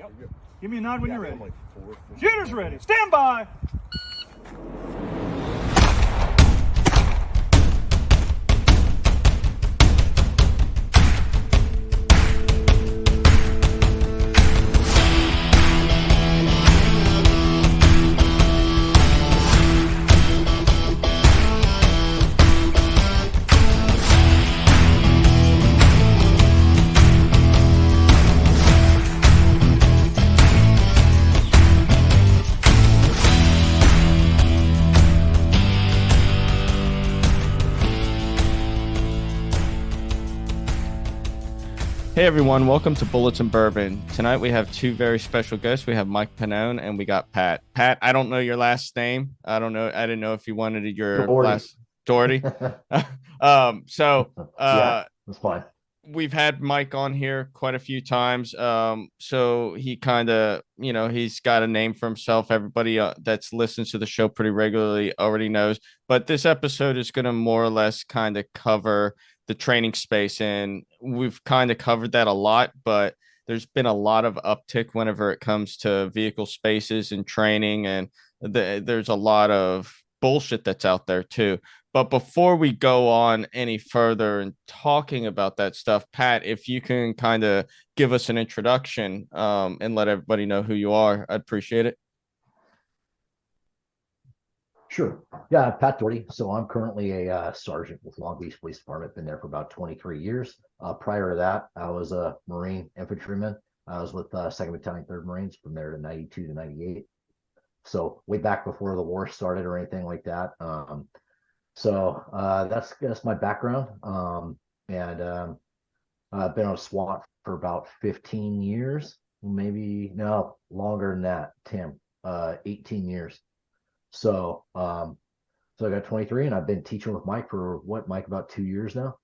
Yep. Give me a nod when you're ready. Like Shooter's ready. Stand by. Hey everyone, welcome to Bullets and Bourbon. Tonight we have two very special guests. We have Mike Pannone and we got Pat. Pat, I don't know your last name. I didn't know if you wanted your last Doherty. Yeah, that's fine. We've had Mike on here quite a few times. So he kind of, he's got a name for himself. Everybody that's listens to the show pretty regularly already knows. But this episode is going to more or less kind of cover the training space, and we've kind of covered that a lot, but there's been a lot of uptick whenever it comes to vehicle spaces and training, and there's a lot of bullshit that's out there too. But before we go on any further and talking about that stuff, Pat, if you can kind of give us an introduction and let everybody know who you are, I'd appreciate it. Sure. Yeah, Pat Doherty. So I'm currently a sergeant with Long Beach Police Department. Been there for about 23 years. Prior to that, I was a Marine infantryman. I was with 2nd Battalion, 3rd Marines from there to 92 to 98. So way back before the war started or anything like that. That's my background. I've been on SWAT for about 15 years, maybe no longer than that, Tim, 18 years. So I got 23 and I've been teaching with Mike for Mike, about 2 years now?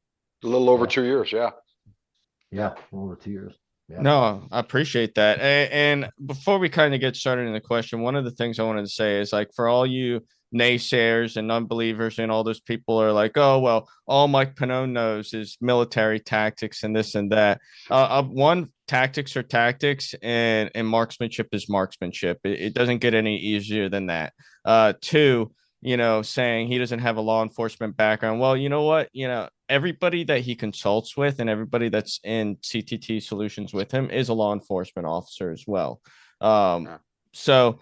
A little over 2 years. Yeah. Yeah. A little over 2 years. Yeah. No, I appreciate that. And before we kind of get started in the question, one of the things I wanted to say is, like, for all you naysayers and unbelievers and all those people are like, oh, well, all Mike Pannone knows is military tactics and this and that. One, tactics are tactics, and marksmanship is marksmanship. It doesn't get any easier than that. Two, saying he doesn't have a law enforcement background. Well, you know what? Everybody that he consults with and everybody that's in CTT Solutions with him is a law enforcement officer as well. So,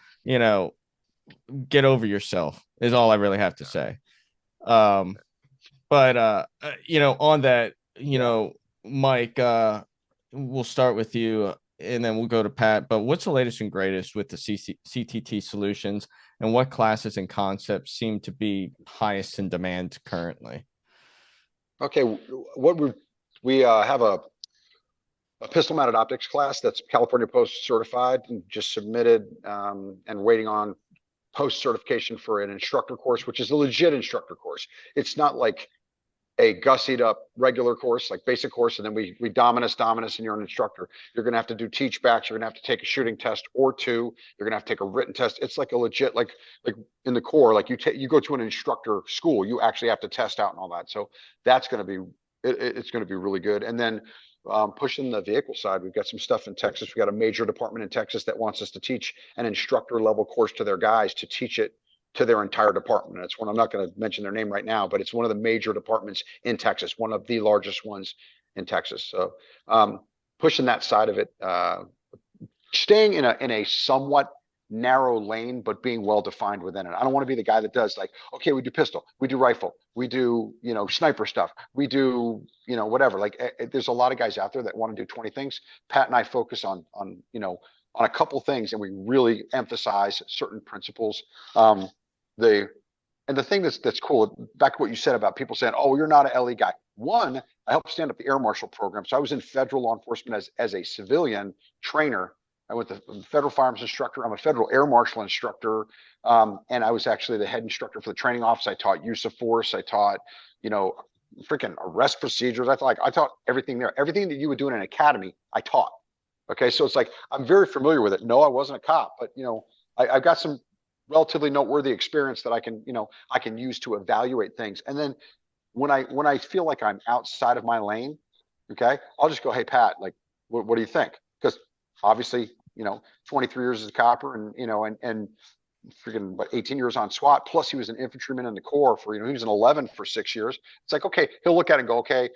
get over yourself is all I really have to say. On that, Mike, we'll start with you and then we'll go to Pat. But what's the latest and greatest with the CTT Solutions, and what classes and concepts seem to be highest in demand currently? Okay. We have a pistol mounted optics class that's California Post certified and just submitted and waiting on post certification for an instructor course, which is a legit instructor course. It's not like a gussied up regular course, like basic course, and then we dominus, and you're an instructor. You're gonna have to do teach backs. You're gonna have to take a shooting test or two. You're gonna have to take a written test. It's like a legit, like in the Corps, like you go to an instructor school, you actually have to test out and all that. So that's gonna be it's gonna be really good. And then pushing the vehicle side, we've got some stuff in Texas. We got a major department in Texas that wants us to teach an instructor level course to their guys to teach it to their entire department. And it's one, I'm not going to mention their name right now, but it's one of the major departments in Texas, one of the largest ones in Texas. So pushing that side of it, staying in a somewhat narrow lane, but being well defined within it. I don't want to be the guy that does, like, okay, we do pistol, we do rifle, we do, sniper stuff, we do, whatever. Like there's a lot of guys out there that want to do 20 things. Pat and I focus on a couple things, and we really emphasize certain principles. And the thing that's cool, back to what you said about people saying, oh, you're not an LE guy. One, I helped stand up the Air Marshal program. So I was in federal law enforcement as a civilian trainer. I went to federal firearms instructor. I'm a federal Air Marshal instructor. And I was actually the head instructor for the training office. I taught use of force. I taught, freaking arrest procedures. I taught everything there. Everything that you would do in an academy, I taught. Okay. So it's like, I'm very familiar with it. No, I wasn't a cop, but I've got some relatively noteworthy experience that I can use to evaluate things. And then when I feel like I'm outside of my lane, okay, I'll just go, hey, Pat, like, what do you think? Because obviously 23 years as a copper and freaking about 18 years on SWAT. Plus he was an infantryman in the Corps for, he was an 11 for 6 years. It's like, okay, he'll look at it and go, okay,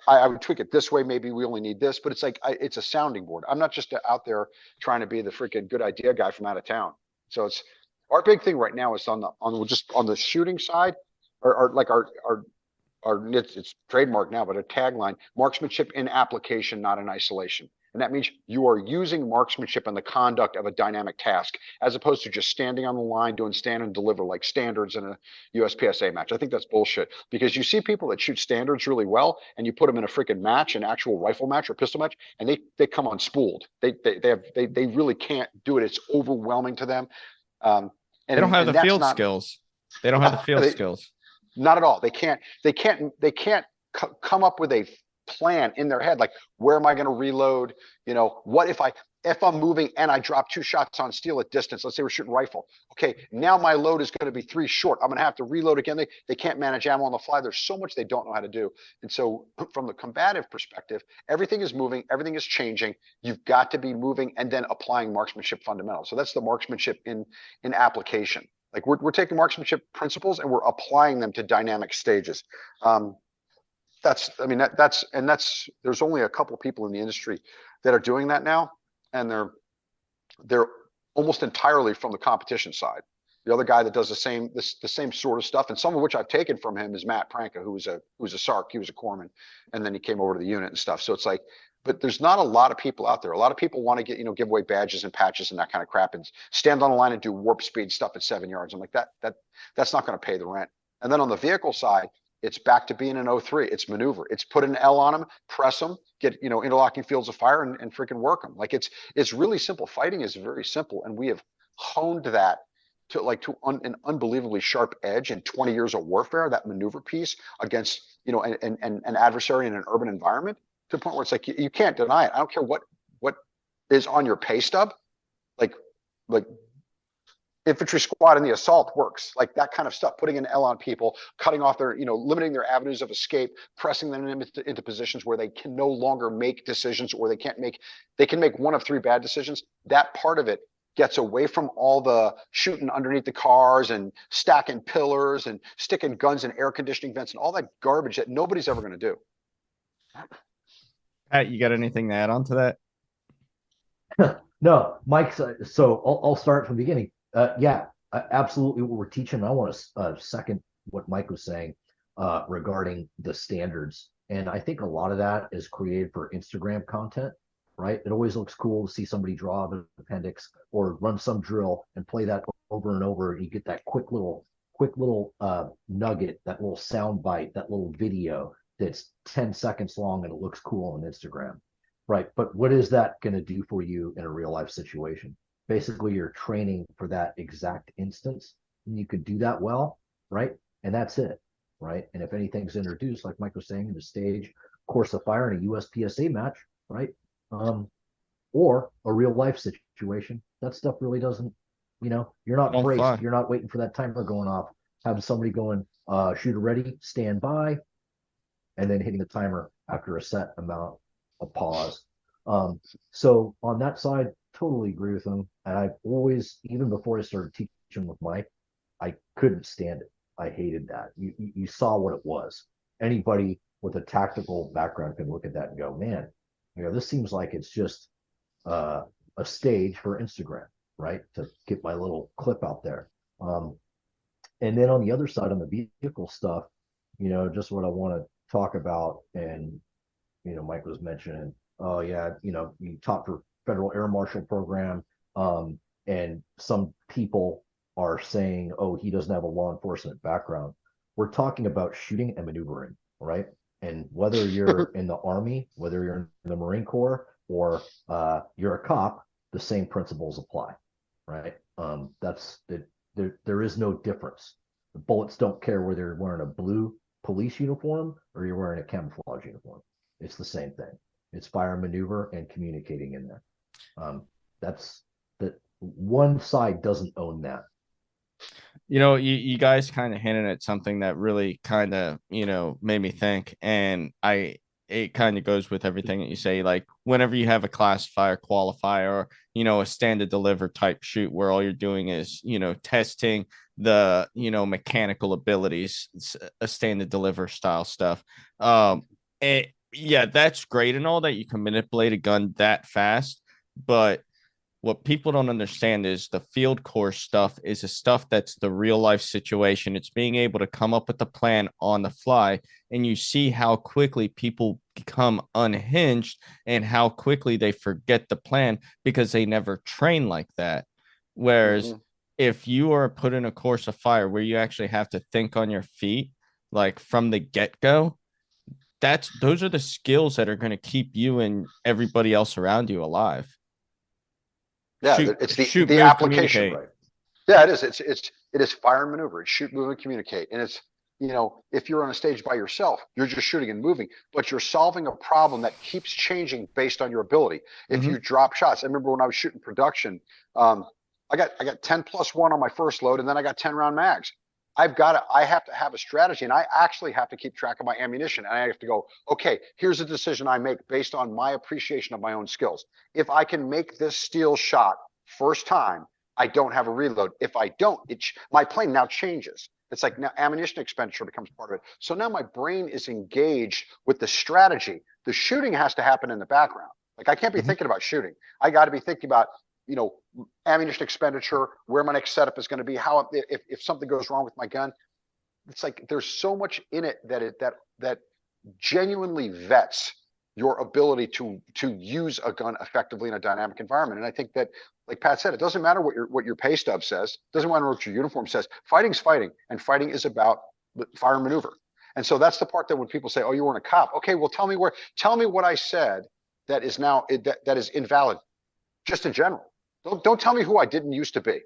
I would tweak it this way. Maybe we only need this, but it's like, it's a sounding board. I'm not just out there trying to be the freaking good idea guy from out of town. So it's our big thing right now is on the shooting side, or like it's trademark now, but a tagline: marksmanship in application, not in isolation. And that means you are using marksmanship in the conduct of a dynamic task, as opposed to just standing on the line doing stand and deliver like standards in a USPSA match. I think that's bullshit, because you see people that shoot standards really well, and you put them in a freaking match, an actual rifle match or pistol match, and they come unspooled. They really can't do it. It's overwhelming to them. And They don't have and the that's field not, skills. They don't have the field skills. Not at all. They can't come up with a plan in their head. Like, where am I going to reload? What if I'm moving and I drop 2 shots on steel at distance? Let's say we're shooting rifle. Okay, now my load is going to be 3 short. I'm going to have to reload again. They can't manage ammo on the fly. There's so much they don't know how to do. And so from the combative perspective, everything is moving, everything is changing. You've got to be moving and then applying marksmanship fundamentals. So that's the marksmanship in application. Like, we're taking marksmanship principles and we're applying them to dynamic stages. There's only a couple of people in the industry that are doing that now, and they're almost entirely from the competition side. The other guy that does the same sort of stuff, and some of which I've taken from him, is Matt Pranka, who was a SARC, he was a corpsman, and then he came over to the unit and stuff. So it's like, but there's not a lot of people out there. A lot of people want to give away badges and patches and that kind of crap, and stand on the line and do warp speed stuff at 7 yards. I'm like, that's not going to pay the rent. And then on the vehicle side, it's back to being an 03. It's maneuver. It's put an L on them, press them, get interlocking fields of fire, and freaking work them. Like, it's really simple. Fighting is very simple, and we have honed that to an unbelievably sharp edge in 20 years of warfare. That maneuver piece against an adversary in an urban environment, to the point where it's like, you can't deny it. I don't care what is on your pay stub. Like infantry squad in the assault works, like that kind of stuff, putting an L on people, cutting off their, limiting their avenues of escape, pressing them into positions where they can no longer make decisions, or they can make 1 of 3 bad decisions. That part of it gets away from all the shooting underneath the cars and stacking pillars and sticking guns in air conditioning vents and all that garbage that nobody's ever going to do. Pat, you got anything to add on to that? No, Mike. So I'll start from the beginning. Absolutely what we're teaching. I want to second what Mike was saying regarding the standards. And I think a lot of that is created for Instagram content, right? It always looks cool to see somebody draw an appendix or run some drill and play that over and over. And you get that quick little nugget, that little sound bite, that little video that's 10 seconds long, and it looks cool on Instagram, right? But what is that going to do for you in a real life situation? Basically, you're training for that exact instance, and you could do that well, right? And that's it, right? And if anything's introduced, like Mike was saying, in the stage course of fire in a USPSA match, right? Or a real life situation, that stuff really doesn't, you're not Don't braced, fly. you're not waiting for that timer going off, having somebody going, shooter ready, stand by, and then hitting the timer after a set amount of pause. So on that side, totally agree with him. And I've always, even before I started teaching with Mike, I couldn't stand it. I hated that. You saw what it was. Anybody with a tactical background can look at that and go, man, this seems like it's just a stage for Instagram, right? To get my little clip out there. And then on the other side, on the vehicle stuff, just what I want to talk about, and Mike was mentioning, oh yeah, you taught for federal air marshal program, and some people are saying, oh, he doesn't have a law enforcement background. We're talking about shooting and maneuvering, right? And whether you're in the Army, whether you're in the Marine Corps, or you're a cop, the same principles apply, right? That's it. There is no difference. The bullets don't care whether you're wearing a blue police uniform or you're wearing a camouflage uniform. It's the same thing. It's fire, maneuver, and communicating in there. That's that. One side doesn't own that. You guys kind of hinted at something that really kind of, made me think. And I it kind of goes with everything that you say. Like whenever you have a classifier, qualifier, or a stand to deliver type shoot where all you're doing is testing the mechanical abilities, a stand to deliver style stuff. Yeah, that's great and all that you can manipulate a gun that fast, but what people don't understand is the field course stuff is the stuff that's the real life situation. It's being able to come up with a plan on the fly, and you see how quickly people become unhinged and how quickly they forget the plan because they never train like that. Whereas if you are put in a course of fire where you actually have to think on your feet, like from the get go, those are the skills that are going to keep you and everybody else around you alive. Yeah, Shoot, it's shoot, the move, application, communicate. right? Yeah, it is. It is fire and maneuver. It's shoot, move, and communicate. And it's, if you're on a stage by yourself, you're just shooting and moving, but you're solving a problem that keeps changing based on your ability. If you drop shots, I remember when I was shooting production, I got 10 plus 1 on my first load, and then I got 10 round mags. I have to have a strategy, and I actually have to keep track of my ammunition. And I have to go, okay, here's a decision I make based on my appreciation of my own skills. If I can make this steel shot first time, I don't have a reload. If I don't, my plane now changes. It's like now ammunition expenditure becomes part of it. So now my brain is engaged with the strategy. The shooting has to happen in the background. Like I can't be thinking about shooting. I got to be thinking about, ammunition expenditure, where my next setup is going to be, how if something goes wrong with my gun. It's like there's so much in it that genuinely vets your ability to use a gun effectively in a dynamic environment. And I think that, like Pat said, it doesn't matter what your pay stub says, it doesn't matter what your uniform says. Fighting's fighting, and fighting is about fire and maneuver. And so that's the part that when people say, "Oh, you weren't a cop," okay, well, tell me what I said that is now that is invalid, just in general. Don't tell me who I didn't used to be.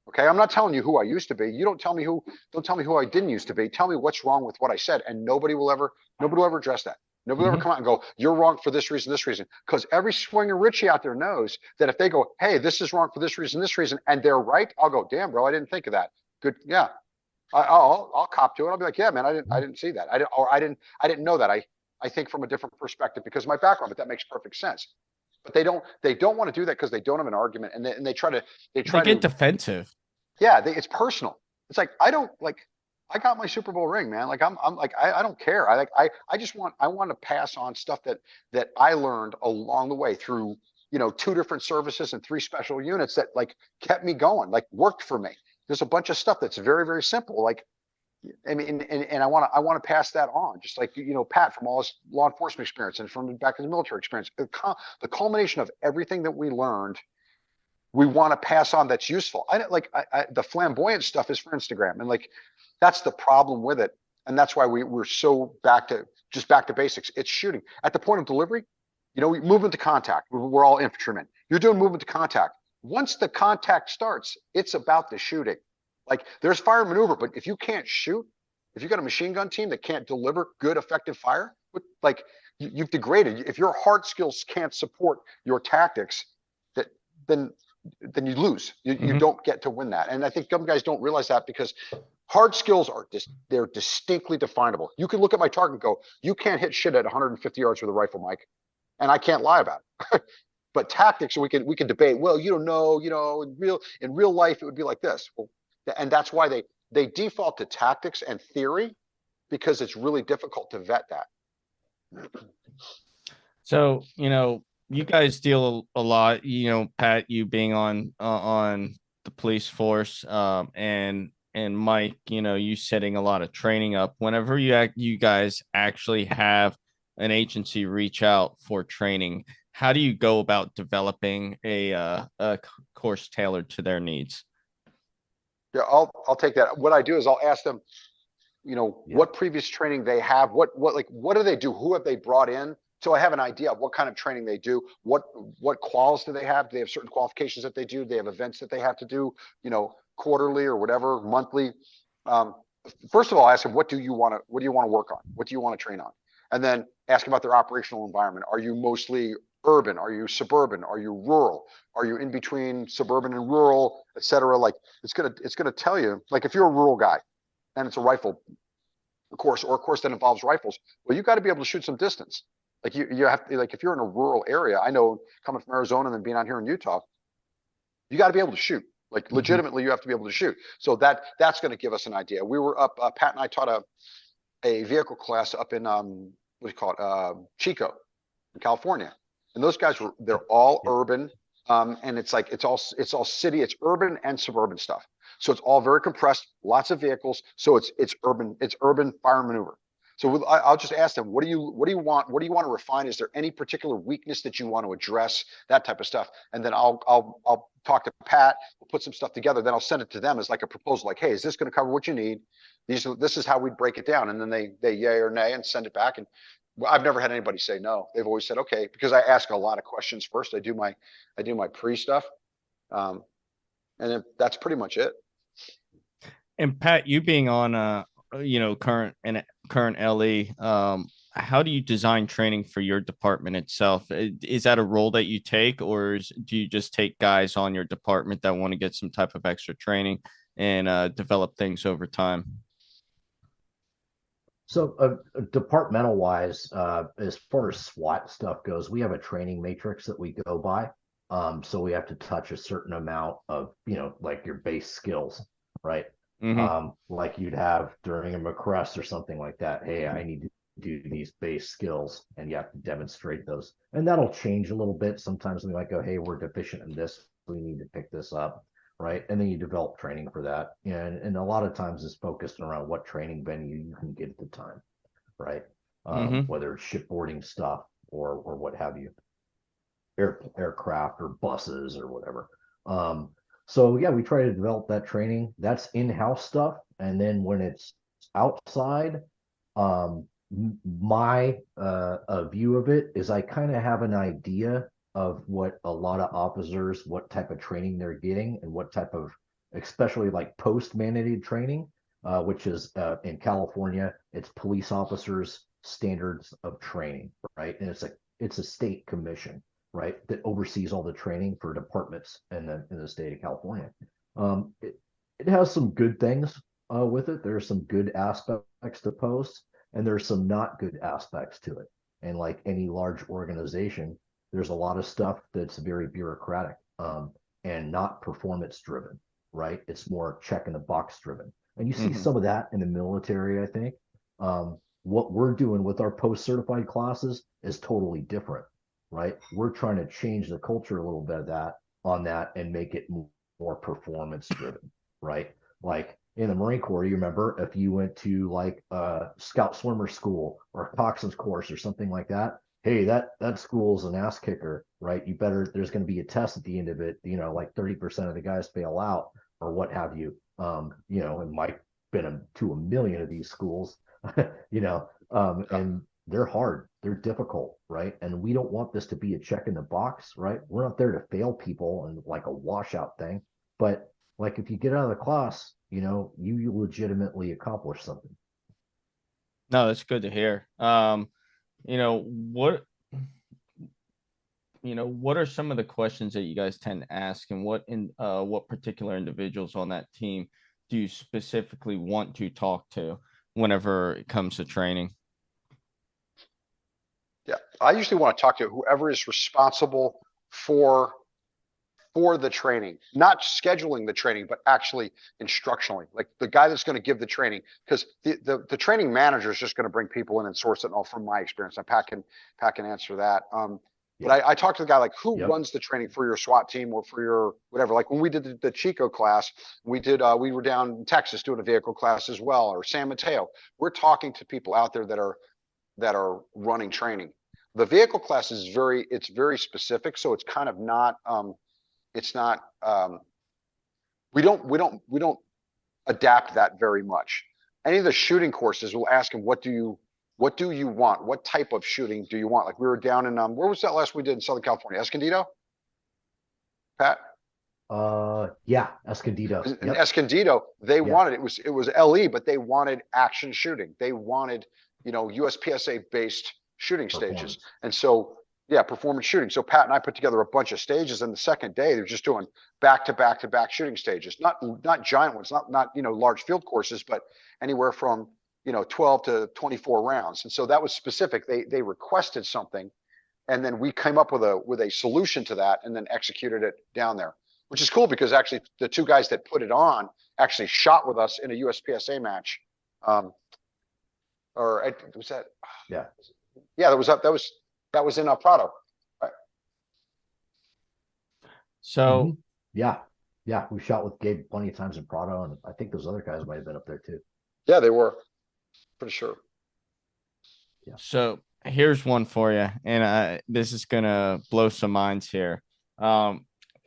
Okay, I'm not telling you who I used to be. You don't tell me who I didn't used to be. Tell me what's wrong with what I said, and nobody will ever address that. Nobody will ever come out and go, "You're wrong for this reason, this reason." Because every swinger Richie out there knows that if they go, "Hey, this is wrong for this reason, and they're right, I'll go, "Damn, bro, I didn't think of that." Good, yeah. I'll cop to it. I'll be like, "Yeah, man, I didn't see that. I didn't know that. I think from a different perspective because of my background, but that makes perfect sense." But they don't want to do that because they don't have an argument, and they try to They get defensive. Yeah, it's personal. It's like I got my Super Bowl ring, man. Like I'm like I don't care. I just want to pass on stuff that I learned along the way through 2 different services and 3 special units that like kept me going, like worked for me. There's a bunch of stuff that's very, very simple. Like I mean, and I want to pass that on, just like Pat from all his law enforcement experience and from back in the military experience. The culmination of everything that we learned, we want to pass on that's useful. The flamboyant stuff is for Instagram, and like that's the problem with it, and that's why we're so back to basics. It's shooting at the point of delivery. We move into contact. We're all infantrymen. You're doing movement to contact. Once the contact starts, it's about the shooting. Like there's fire maneuver, but if you can't shoot, if you got a machine gun team that can't deliver good, effective fire, like you've degraded. If your hard skills can't support your tactics, then you lose. You don't get to win that. And I think some guys don't realize that because hard skills they're distinctly definable. You can look at my target and go, "You can't hit shit at 150 yards with a rifle, Mike," and I can't lie about it. But tactics, we can debate. Well, you don't know. In real life, it would be like this. Well, and that's why they default to tactics and theory because it's really difficult to vet that. So, you guys deal a lot, Pat, you being on the police force, and Mike, you setting a lot of training up. Whenever you guys actually have an agency reach out for training, how do you go about developing a course tailored to their needs? Yeah, I'll take that. What I do is I'll ask them, what previous training they have, what do they do? Who have they brought in? So I have an idea of what kind of training they do. What quals do they have? Do they have certain qualifications that they do? Do they have events that they have to do, quarterly or whatever, monthly? First of all, ask them, what do you want to work on? What do you want to train on? And then ask about their operational environment. Are you mostly urban? Are you suburban? Are you rural? Are you in between suburban and rural, et cetera? Like it's gonna tell you, like if you're a rural guy and it's a rifle course or a course that involves rifles, well, you got to be able to shoot some distance. Like you have to, like, if you're in a rural area, I know coming from Arizona and then being out here in Utah, you got to be able to shoot. Like legitimately, you have to be able to shoot. So that's going to give us an idea. We were up, Pat and I taught a vehicle class up in what do you call it, Chico, in California, and those guys they're all urban, and it's like it's all city, it's urban and suburban stuff. So it's all very compressed, lots of vehicles. So it's urban fire maneuver. So I'll just ask them, what do you want? What do you want to refine? Is there any particular weakness that you want to address? That type of stuff. And then I'll talk to Pat, we'll put some stuff together. Then I'll send it to them as like a proposal, like, hey, is this going to cover what you need? This is how we break it down. And then they yay or nay and send it back. And I've never had anybody say no. They've always said, okay, because I ask a lot of questions first. I do my pre stuff. And then that's pretty much it. And Pat, you being on current LE, how do you design training for your department itself? Is that a role that you take, or do you just take guys on your department that want to get some type of extra training and develop things over time? So departmental wise, as far as SWAT stuff goes, we have a training matrix that we go by. So we have to touch a certain amount of, like your base skills, right? Like you'd have during a McCrest or something like that. Hey, I need to do these base skills, and you have to demonstrate those. And that'll change a little bit. Sometimes we might go, hey, we're deficient in this, we need to pick this up, right? And then you develop training for that. And a lot of times it's focused around what training venue you can get at the time, right? Whether it's shipboarding stuff or what have you, aircraft or buses or whatever. So yeah, we try to develop that training. That's in-house stuff. And then when it's outside, my view of it is I kind of have an idea of what a lot of officers, what type of training they're getting, and what type of, especially like post-mandated training, which is in California, it's police officers standards of training, right? And it's a state commission, right, that oversees all the training for departments in the state of California. It has some good things with it. There's some good aspects to post, and there's some not good aspects to it. And like any large organization, there's a lot of stuff that's very bureaucratic and not performance driven, right? It's more check in the box driven. And you see some of that in the military, I think. What we're doing with our post-certified classes is totally different, right? We're trying to change the culture a little bit of that on that and make it more performance driven, right? Like in the Marine Corps, you remember if you went to like scout swimmer school or a coxswain's course or something like that, hey, that school's an ass kicker, right? There's going to be a test at the end of it, like 30% of the guys fail out or what have you. And Mike been to a million of these schools, and they're hard, they're difficult, right? And we don't want this to be a check in the box, right? We're not there to fail people and like a washout thing, but like if you get out of the class, you legitimately accomplish something. No, that's good to hear. What are some of the questions that you guys tend to ask, and what particular individuals on that team do you specifically want to talk to whenever it comes to training? Yeah, I usually want to talk to whoever is responsible for the training, not scheduling the training, but actually instructionally, like the guy that's going to give the training, because the training manager is just going to bring people in and source it and all, from my experience. And Pat can answer that. But I talked to the guy, like, who runs the training for your SWAT team or for your whatever. Like when we did the Chico class, we were down in Texas doing a vehicle class as well, or San Mateo. We're talking to people out there that are running training. The vehicle class is very specific, so it's kind of not we don't adapt that very much. Any of the shooting courses will ask him, what do you want? What type of shooting do you want? Like we were down in where was that last we did in Southern California? Escondido? Pat? Yeah, Escondido. In Escondido, they wanted it was LE, but they wanted action shooting. They wanted, USPSA based shooting stages. And so performance shooting. So Pat and I put together a bunch of stages, and the second day they're just doing back to back shooting stages. Not giant ones, not large field courses, but anywhere from 12 to 24 rounds. And so that was specific. They requested something, and then we came up with a solution to that and then executed it down there, which is cool because actually the two guys that put it on actually shot with us in a USPSA match. Was that? Yeah. Yeah, that was in Prado. Right. So yeah, we shot with Gabe plenty of times in Prado, and I think those other guys might have been up there too. Yeah, they were, pretty sure. Yeah. So here's one for you, and this is gonna blow some minds here.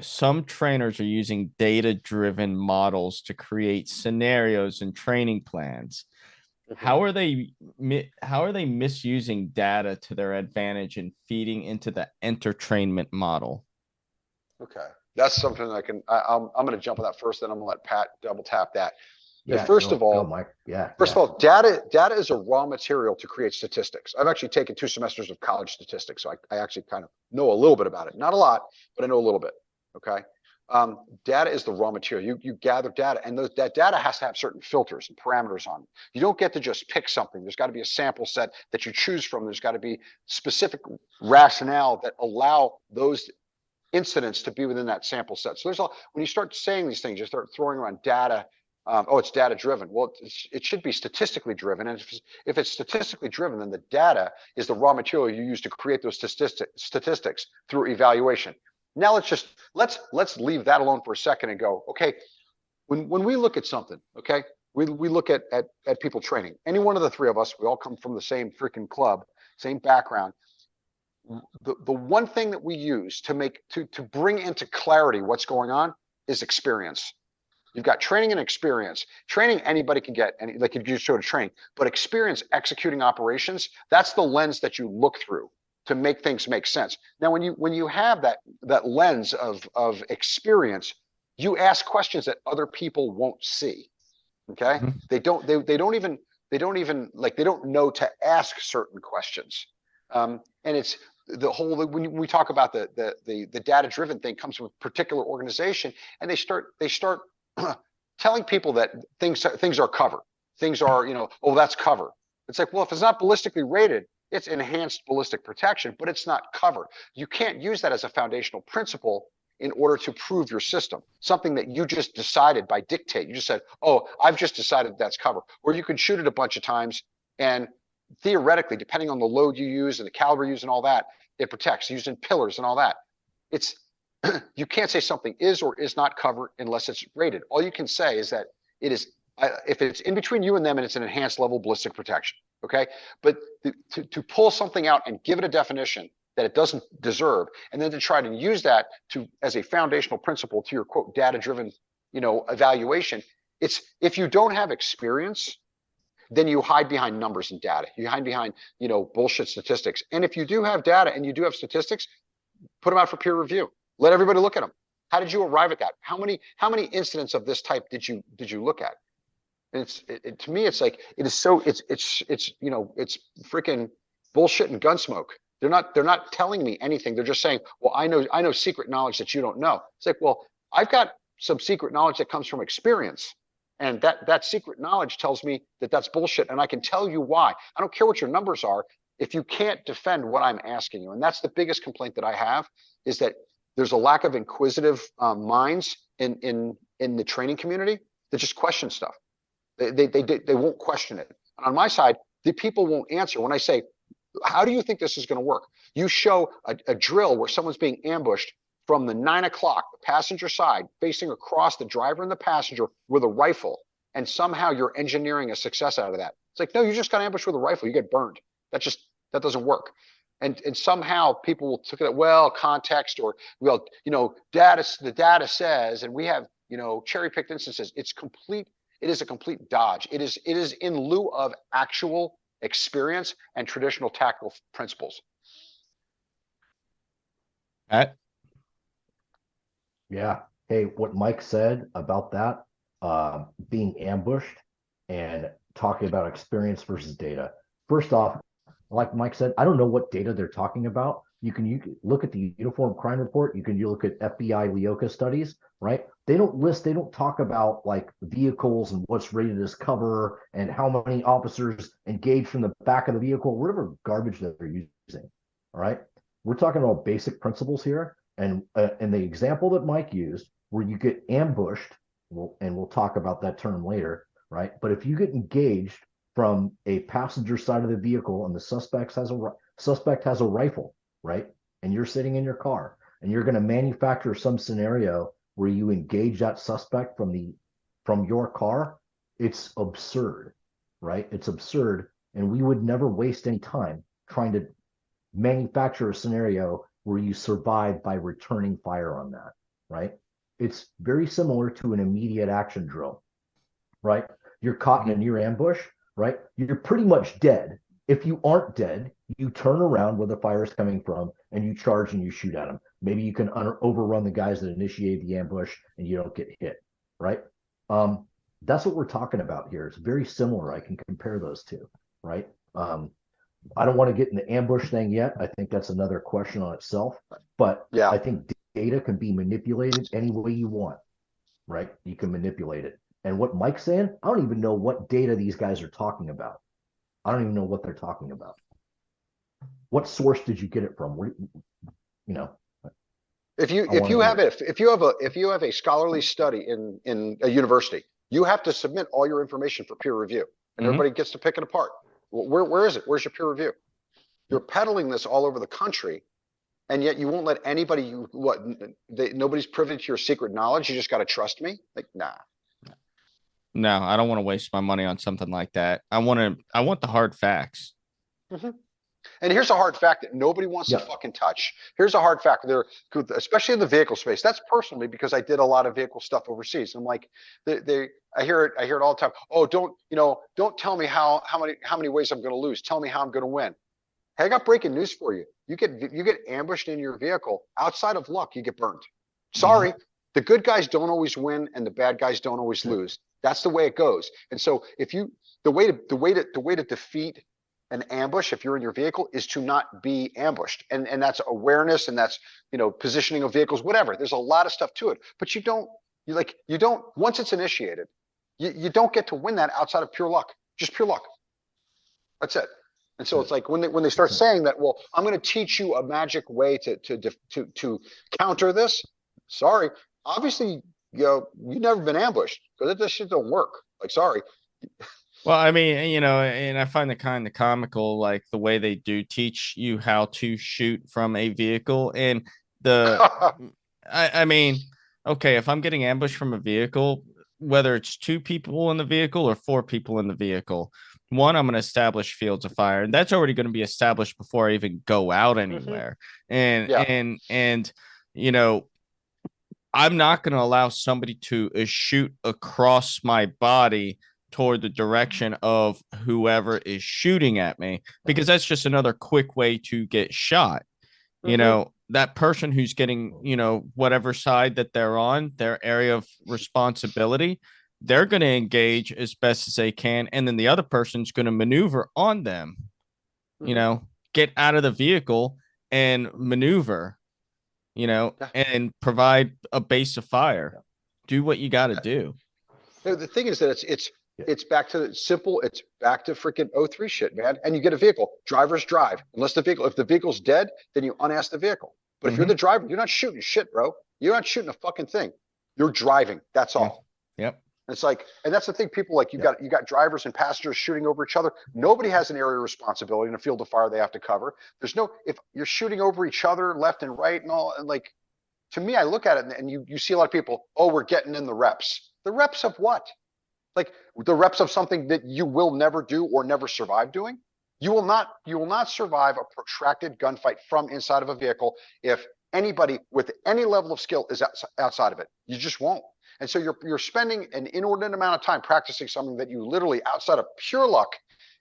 Some trainers are using data-driven models to create scenarios and training plans. How are they misusing data to their advantage and feeding into the entertainment model? Okay, that's something I'm going to jump on that first, then I'm going to let Pat double tap that. Yeah, first of all, Mike. Yeah. First of all, data is a raw material to create statistics. I've actually taken 2 semesters of college statistics, so I actually kind of know a little bit about it. Not a lot, but I know a little bit. Okay. Data is the raw material. You gather data, and that data has to have certain filters and parameters on it. You don't get to just pick something. There's got to be a sample set that you choose from. There's got to be specific rationale that allow those incidents to be within that sample set. So when you start saying these things, you start throwing around data. It's data driven. Well, it should be statistically driven. And if it's statistically driven, then the data is the raw material you use to create those statistics through evaluation. Now let's leave that alone for a second and go, okay, when we look at something, okay, we look at people training. Any one of the 3 of us, we all come from the same freaking club, same background. The one thing that we use to bring into clarity what's going on is experience. You've got training and experience. Training anybody can get, like if you just showed a training, but experience executing operations, that's the lens that you look through to make things make sense. Now, when you have that lens of experience, you ask questions that other people won't see. Okay, they don't even know to ask certain questions, and it's the whole when we talk about the data driven thing comes from a particular organization, and they start telling people that things are cover. Things are, that's cover. It's like, well, if it's not ballistically rated, it's enhanced ballistic protection, but it's not cover. You can't use that as a foundational principle in order to prove your system. Something that you just decided by dictate. You just said, oh, I've just decided that's cover. Or you can shoot it a bunch of times, and theoretically, depending on the load you use and the caliber you use and all that, it protects. Used in pillars and all that. It's you can't say something is or is not cover unless it's rated. All you can say is that it is, if it's in between you and them, and it's an enhanced level ballistic protection. Okay, but to pull something out and give it a definition that it doesn't deserve, and then to try to use that as a foundational principle to your quote data-driven, evaluation. It's if you don't have experience, then you hide behind numbers and data. You hide behind bullshit statistics. And if you do have data and you do have statistics, put them out for peer review. Let everybody look at them. How did you arrive at that? How many incidents of this type did you look at? And to me, it's like it's freaking bullshit and gunsmoke. They're not telling me anything. They're just saying, well, I know secret knowledge that you don't know. It's like, well, I've got some secret knowledge that comes from experience, and that secret knowledge tells me that that's bullshit, and I can tell you why. I don't care what your numbers are if you can't defend what I'm asking you. And that's the biggest complaint that I have, is that there's a lack of inquisitive minds in the training community that just question stuff. They won't question it. And on my side, the people won't answer. When I say, how do you think this is going to work? You show a drill where someone's being ambushed from the 9 o'clock, the passenger side, facing across the driver and the passenger with a rifle, and somehow you're engineering a success out of that. It's like, no, you just got ambushed with a rifle. You get burned. That doesn't work. And somehow people will take it, well, context, or, well, the data says, and we have, cherry-picked instances. It is a complete dodge. It is in lieu of actual experience and traditional tactical principles. Pat? Yeah. Hey, what Mike said about that, being ambushed and talking about experience versus data. First off, like Mike said, I don't know what data they're talking about, You can look at the Uniform Crime Report. You look at FBI LEOCA studies, right? They don't talk about like vehicles and what's rated as cover and how many officers engaged from the back of the vehicle, whatever garbage that they're using. All right. We're talking about basic principles here. And the example that Mike used, where you get ambushed, we'll talk about that term later, right? But if you get engaged from a passenger side of the vehicle and the suspect has a rifle, right? And you're sitting in your car and you're going to manufacture some scenario where you engage that suspect from your car, it's absurd, right? It's absurd. And we would never waste any time trying to manufacture a scenario where you survive by returning fire on that, right? It's very similar to an immediate action drill, right? You're caught in a near ambush, right? You're pretty much dead. If you aren't dead, you turn around where the fire is coming from and you charge and you shoot at them. Maybe you can overrun the guys that initiated the ambush and you don't get hit, right? That's what we're talking about here. It's very similar. I can compare those two, right? I don't want to get in the ambush thing yet. I think that's another question on itself. But Yeah. I think data can be manipulated any way you want, right? You can manipulate it. And what Mike's saying, I don't even know what data these guys are talking about. I don't even know what they're talking about. What source did you get it from? You know, If you have a scholarly study in a university, you have to submit all your information for peer review, and everybody gets to pick it apart. Where is it? Where's your peer review? You're peddling this all over the country, and yet you won't let anybody. Nobody's privy to your secret knowledge. You just got to trust me. Like, nah. No, I don't want to waste my money on something like that. I want the hard facts. Mm-hmm. And here's a hard fact that nobody wants to fucking touch. Here's a hard fact there, especially in the vehicle space. That's personally because I did a lot of vehicle stuff overseas. I'm like, I hear it all the time. Oh, don't tell me how many ways I'm going to lose. Tell me how I'm going to win. Hey, I got breaking news for you. You get ambushed in your vehicle. Outside of luck, you get burned. Sorry, the good guys don't always win, and the bad guys don't always lose. That's the way it goes. And so, the way to defeat an ambush, if you're in your vehicle, is to not be ambushed, and that's awareness, and that's positioning of vehicles, whatever. There's a lot of stuff to it, but you don't once it's initiated, you don't get to win that outside of pure luck, just pure luck. That's it. And so it's like when they start saying that, well, I'm going to teach you a magic way to counter this. Sorry, obviously, you've never been ambushed because this shit don't work. Like, sorry. Well, I mean, and I find it kind of comical, like the way they do teach you how to shoot from a vehicle. And I mean, okay, if I'm getting ambushed from a vehicle, whether it's 2 people in the vehicle or 4 people in the vehicle, one, I'm going to establish fields of fire, and that's already going to be established before I even go out anywhere. And I'm not going to allow somebody to shoot across my body toward the direction of whoever is shooting at me, because that's just another quick way to get shot. That person who's getting, whatever side that they're on, their area of responsibility, they're going to engage as best as they can. And then the other person's going to maneuver on them, get out of the vehicle and maneuver, and provide a base of fire. Do what you got to do. The thing is that it's back to simple. It's back to freaking 03 shit, man. And you get a vehicle. Drivers drive. If the vehicle's dead, then you unask the vehicle. But if you're the driver, you're not shooting shit, bro. You're not shooting a fucking thing. You're driving. That's all. Yep. It's like, and that's the thing. People like you got drivers and passengers shooting over each other. Nobody has an area of responsibility in a field of fire they have to cover. If you're shooting over each other left and right and all, and like, to me, I look at it and you see a lot of people, oh, we're getting in the reps. The reps of what? Like the reps of something that you will never do or never survive doing. You will not survive a protracted gunfight from inside of a vehicle if anybody with any level of skill is outside of it. You just won't. And so you're spending an inordinate amount of time practicing something that you literally, outside of pure luck,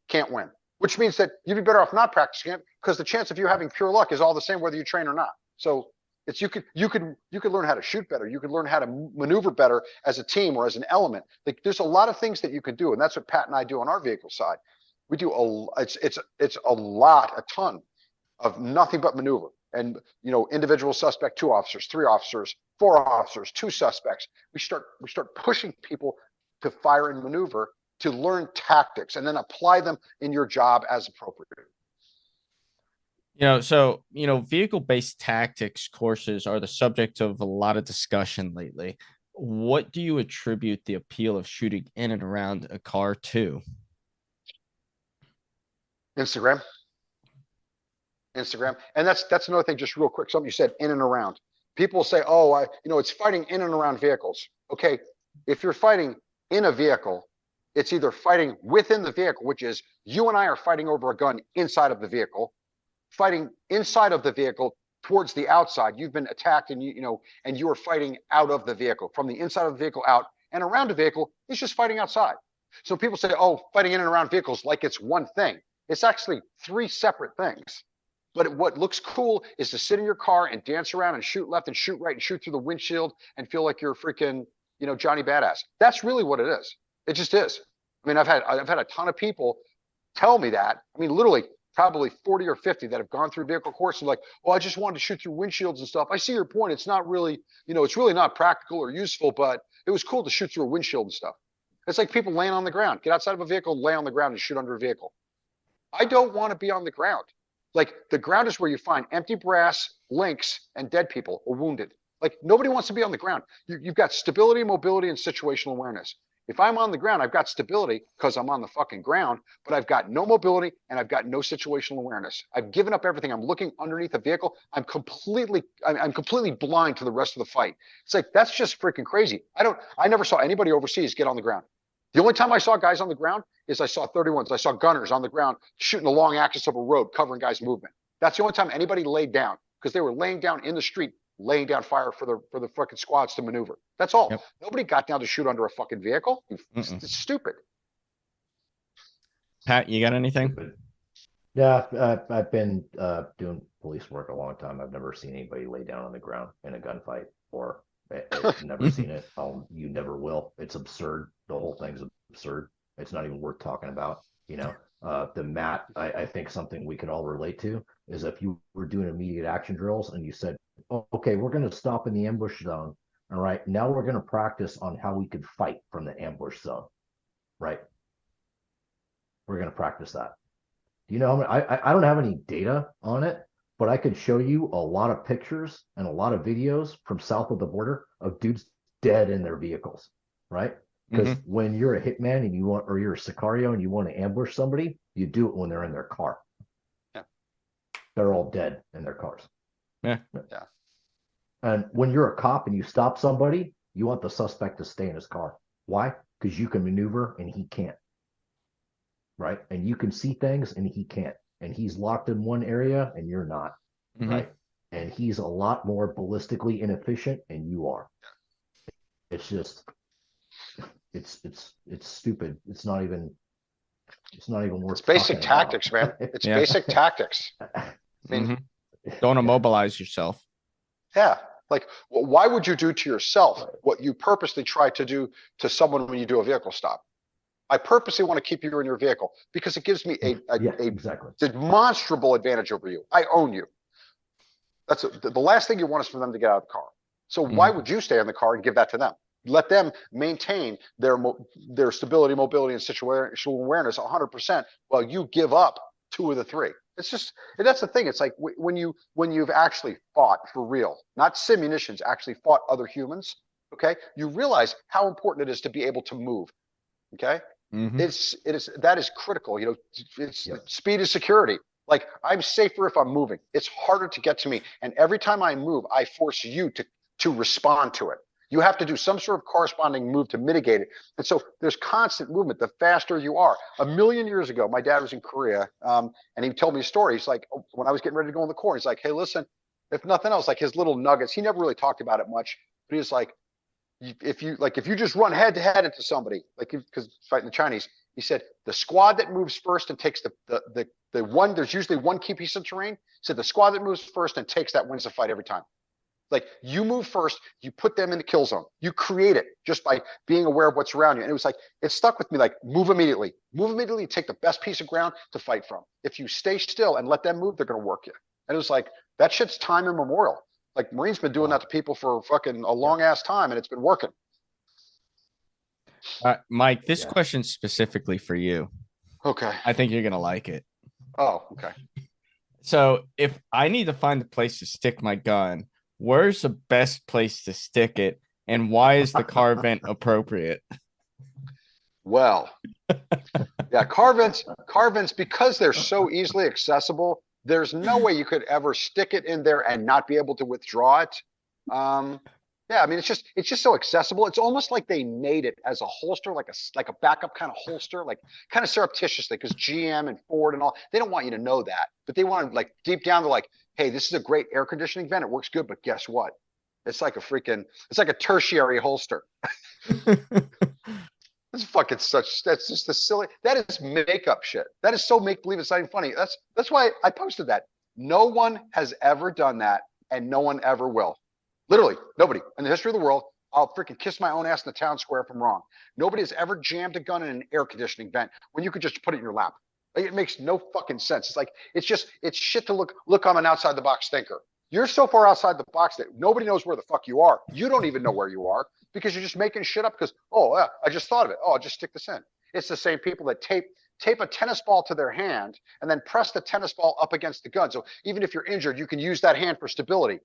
can't win. Which means that you'd be better off not practicing it, because the chance of you having pure luck is all the same whether you train or not. So it's you could learn how to shoot better. You could learn how to maneuver better as a team or as an element. Like there's a lot of things that you could do, and that's what Pat and I do on our vehicle side. We do it's a ton of nothing but maneuver. and, individual suspect, 2 officers, 3 officers, 4 officers, 2 suspects. We start pushing people to fire and maneuver, to learn tactics, and then apply them in your job as appropriate. Vehicle-based tactics courses are the subject of a lot of discussion lately. What do you attribute the appeal of shooting in and around a car to? Instagram. And that's another thing, just real quick, something you said, in and around. People say, oh, it's fighting in and around vehicles. Okay, if you're fighting in a vehicle, it's either fighting within the vehicle, which is you and I are fighting over a gun inside of the vehicle, fighting inside of the vehicle towards the outside. You've been attacked and you are fighting out of the vehicle, from the inside of the vehicle out, and around the vehicle is just fighting outside. So people say, oh, fighting in and around vehicles like it's one thing. It's actually 3 separate things. But what looks cool is to sit in your car and dance around and shoot left and shoot right and shoot through the windshield and feel like you're freaking, Johnny Badass. That's really what it is. It just is. I mean, I've had a ton of people tell me that. I mean, literally probably 40 or 50 that have gone through vehicle course and like, oh, I just wanted to shoot through windshields and stuff. I see your point. It's not really, it's really not practical or useful, but it was cool to shoot through a windshield and stuff. It's like people laying on the ground. Get outside of a vehicle, lay on the ground and shoot under a vehicle. I don't want to be on the ground. Like, the ground is where you find empty brass, links, and dead people or wounded. Like, nobody wants to be on the ground. You've got stability, mobility, and situational awareness. If I'm on the ground, I've got stability because I'm on the fucking ground, but I've got no mobility and I've got no situational awareness. I've given up everything. I'm looking underneath a vehicle. I'm completely blind to the rest of the fight. It's like, that's just freaking crazy. I never saw anybody overseas get on the ground. The only time I saw guys on the ground is I saw 31s. I saw gunners on the ground shooting the long axis of a road, covering guys' movement. That's the only time anybody laid down, because they were laying down in the street, laying down fire for the fucking squads to maneuver. That's all. Yep. Nobody got down to shoot under a fucking vehicle. It's stupid. Pat, you got anything? Yeah, I've been doing police work a long time. I've never seen anybody lay down on the ground in a gunfight, or I've never seen it. You never will. It's absurd. The whole thing's absurd. It's not even worth talking about. The mat, I think something we could all relate to is if you were doing immediate action drills and you said, oh, okay, we're going to stop in the ambush zone. All right, now we're going to practice on how we could fight from the ambush zone. Right. We're going to practice that. I don't have any data on it, but I could show you a lot of pictures and a lot of videos from south of the border of dudes dead in their vehicles. Right. Because when you're a hitman and or you're a Sicario and you want to ambush somebody, you do it when they're in their car. Yeah. They're all dead in their cars. Yeah. And when you're a cop and you stop somebody, you want the suspect to stay in his car. Why? Because you can maneuver and he can't. Right? And you can see things and he can't. And he's locked in one area and you're not. Right? And he's a lot more ballistically inefficient and you are. It's just... It's stupid. It's not even worth. It's basic tactics, man. It's basic tactics. I mean, don't immobilize yourself. Yeah. Like, why would you do to yourself what you purposely try to do to someone when you do a vehicle stop? I purposely want to keep you in your vehicle because it gives me a demonstrable advantage over you. I own you. That's the last thing you want is for them to get out of the car. So why would you stay in the car and give that to them? Let them maintain their stability, mobility, and situational awareness 100% while you give up 2 of the 3. It's just, and that's the thing. It's like when you've actually fought for real, not simunitions, actually fought other humans. Okay, you realize how important it is to be able to move. Okay, that is critical. Speed is security. Like, I'm safer if I'm moving. It's harder to get to me, and every time I move, I force you to respond to it. You have to do some sort of corresponding move to mitigate it. And so there's constant movement. The faster you are. 1,000,000 years ago, my dad was in Korea, and he told me a story. He's like, when I was getting ready to go in the Corps, he's like, hey, listen, if nothing else, like his little nuggets, he never really talked about it much, but he was like, if you just run head to head into somebody, like, because fighting the Chinese, he said, the squad that moves first and takes the one, there's usually one key piece of terrain. He said, the squad that moves first and takes that wins the fight every time. Like, you move first, you put them in the kill zone. You create it just by being aware of what's around you. And it was like, it stuck with me, like, move immediately, take the best piece of ground to fight from. If you stay still and let them move, they're going to work you. And it was like, That shit's time immemorial. Like Marine's been doing that to people for fucking a long ass time and it's been working. Mike, this Yeah. question's specifically for you. Okay. I think you're gonna like it. Oh, okay. So if I need to find a place to stick my gun, where's the best place to stick it? And why is the car vent appropriate? Well, yeah, car vents, because they're so easily accessible, there's no way you could ever stick it in there and not be able to withdraw it. Yeah, I mean, it's just so accessible. It's almost like they made it as a holster, like a backup kind of holster, like kind of surreptitiously, because GM and Ford and all, they don't want you to know that, but they want to, like, deep down, they're like, hey, this is a great air conditioning vent. It works good, but guess what? It's like a tertiary holster. That's fucking that's just the silly, that is makeup shit. That is so make believe, it's not even funny. That's why I posted that. No one has ever done that and no one ever will. Literally, nobody in the history of the world. I'll freaking kiss my own ass in the town square if I'm wrong. Nobody has ever jammed a gun in an air conditioning vent when you could just put it in your lap. Like, it makes no fucking sense. It's like, it's shit to look, I'm an outside the box thinker. You're so far outside the box that nobody knows where the fuck you are. You don't even know where you are because you're just making shit up because, oh, yeah, I just thought of it. Oh, I'll just stick this in. It's the same people that tape a tennis ball to their hand and then press the tennis ball up against the gun. So even if you're injured, you can use that hand for stability.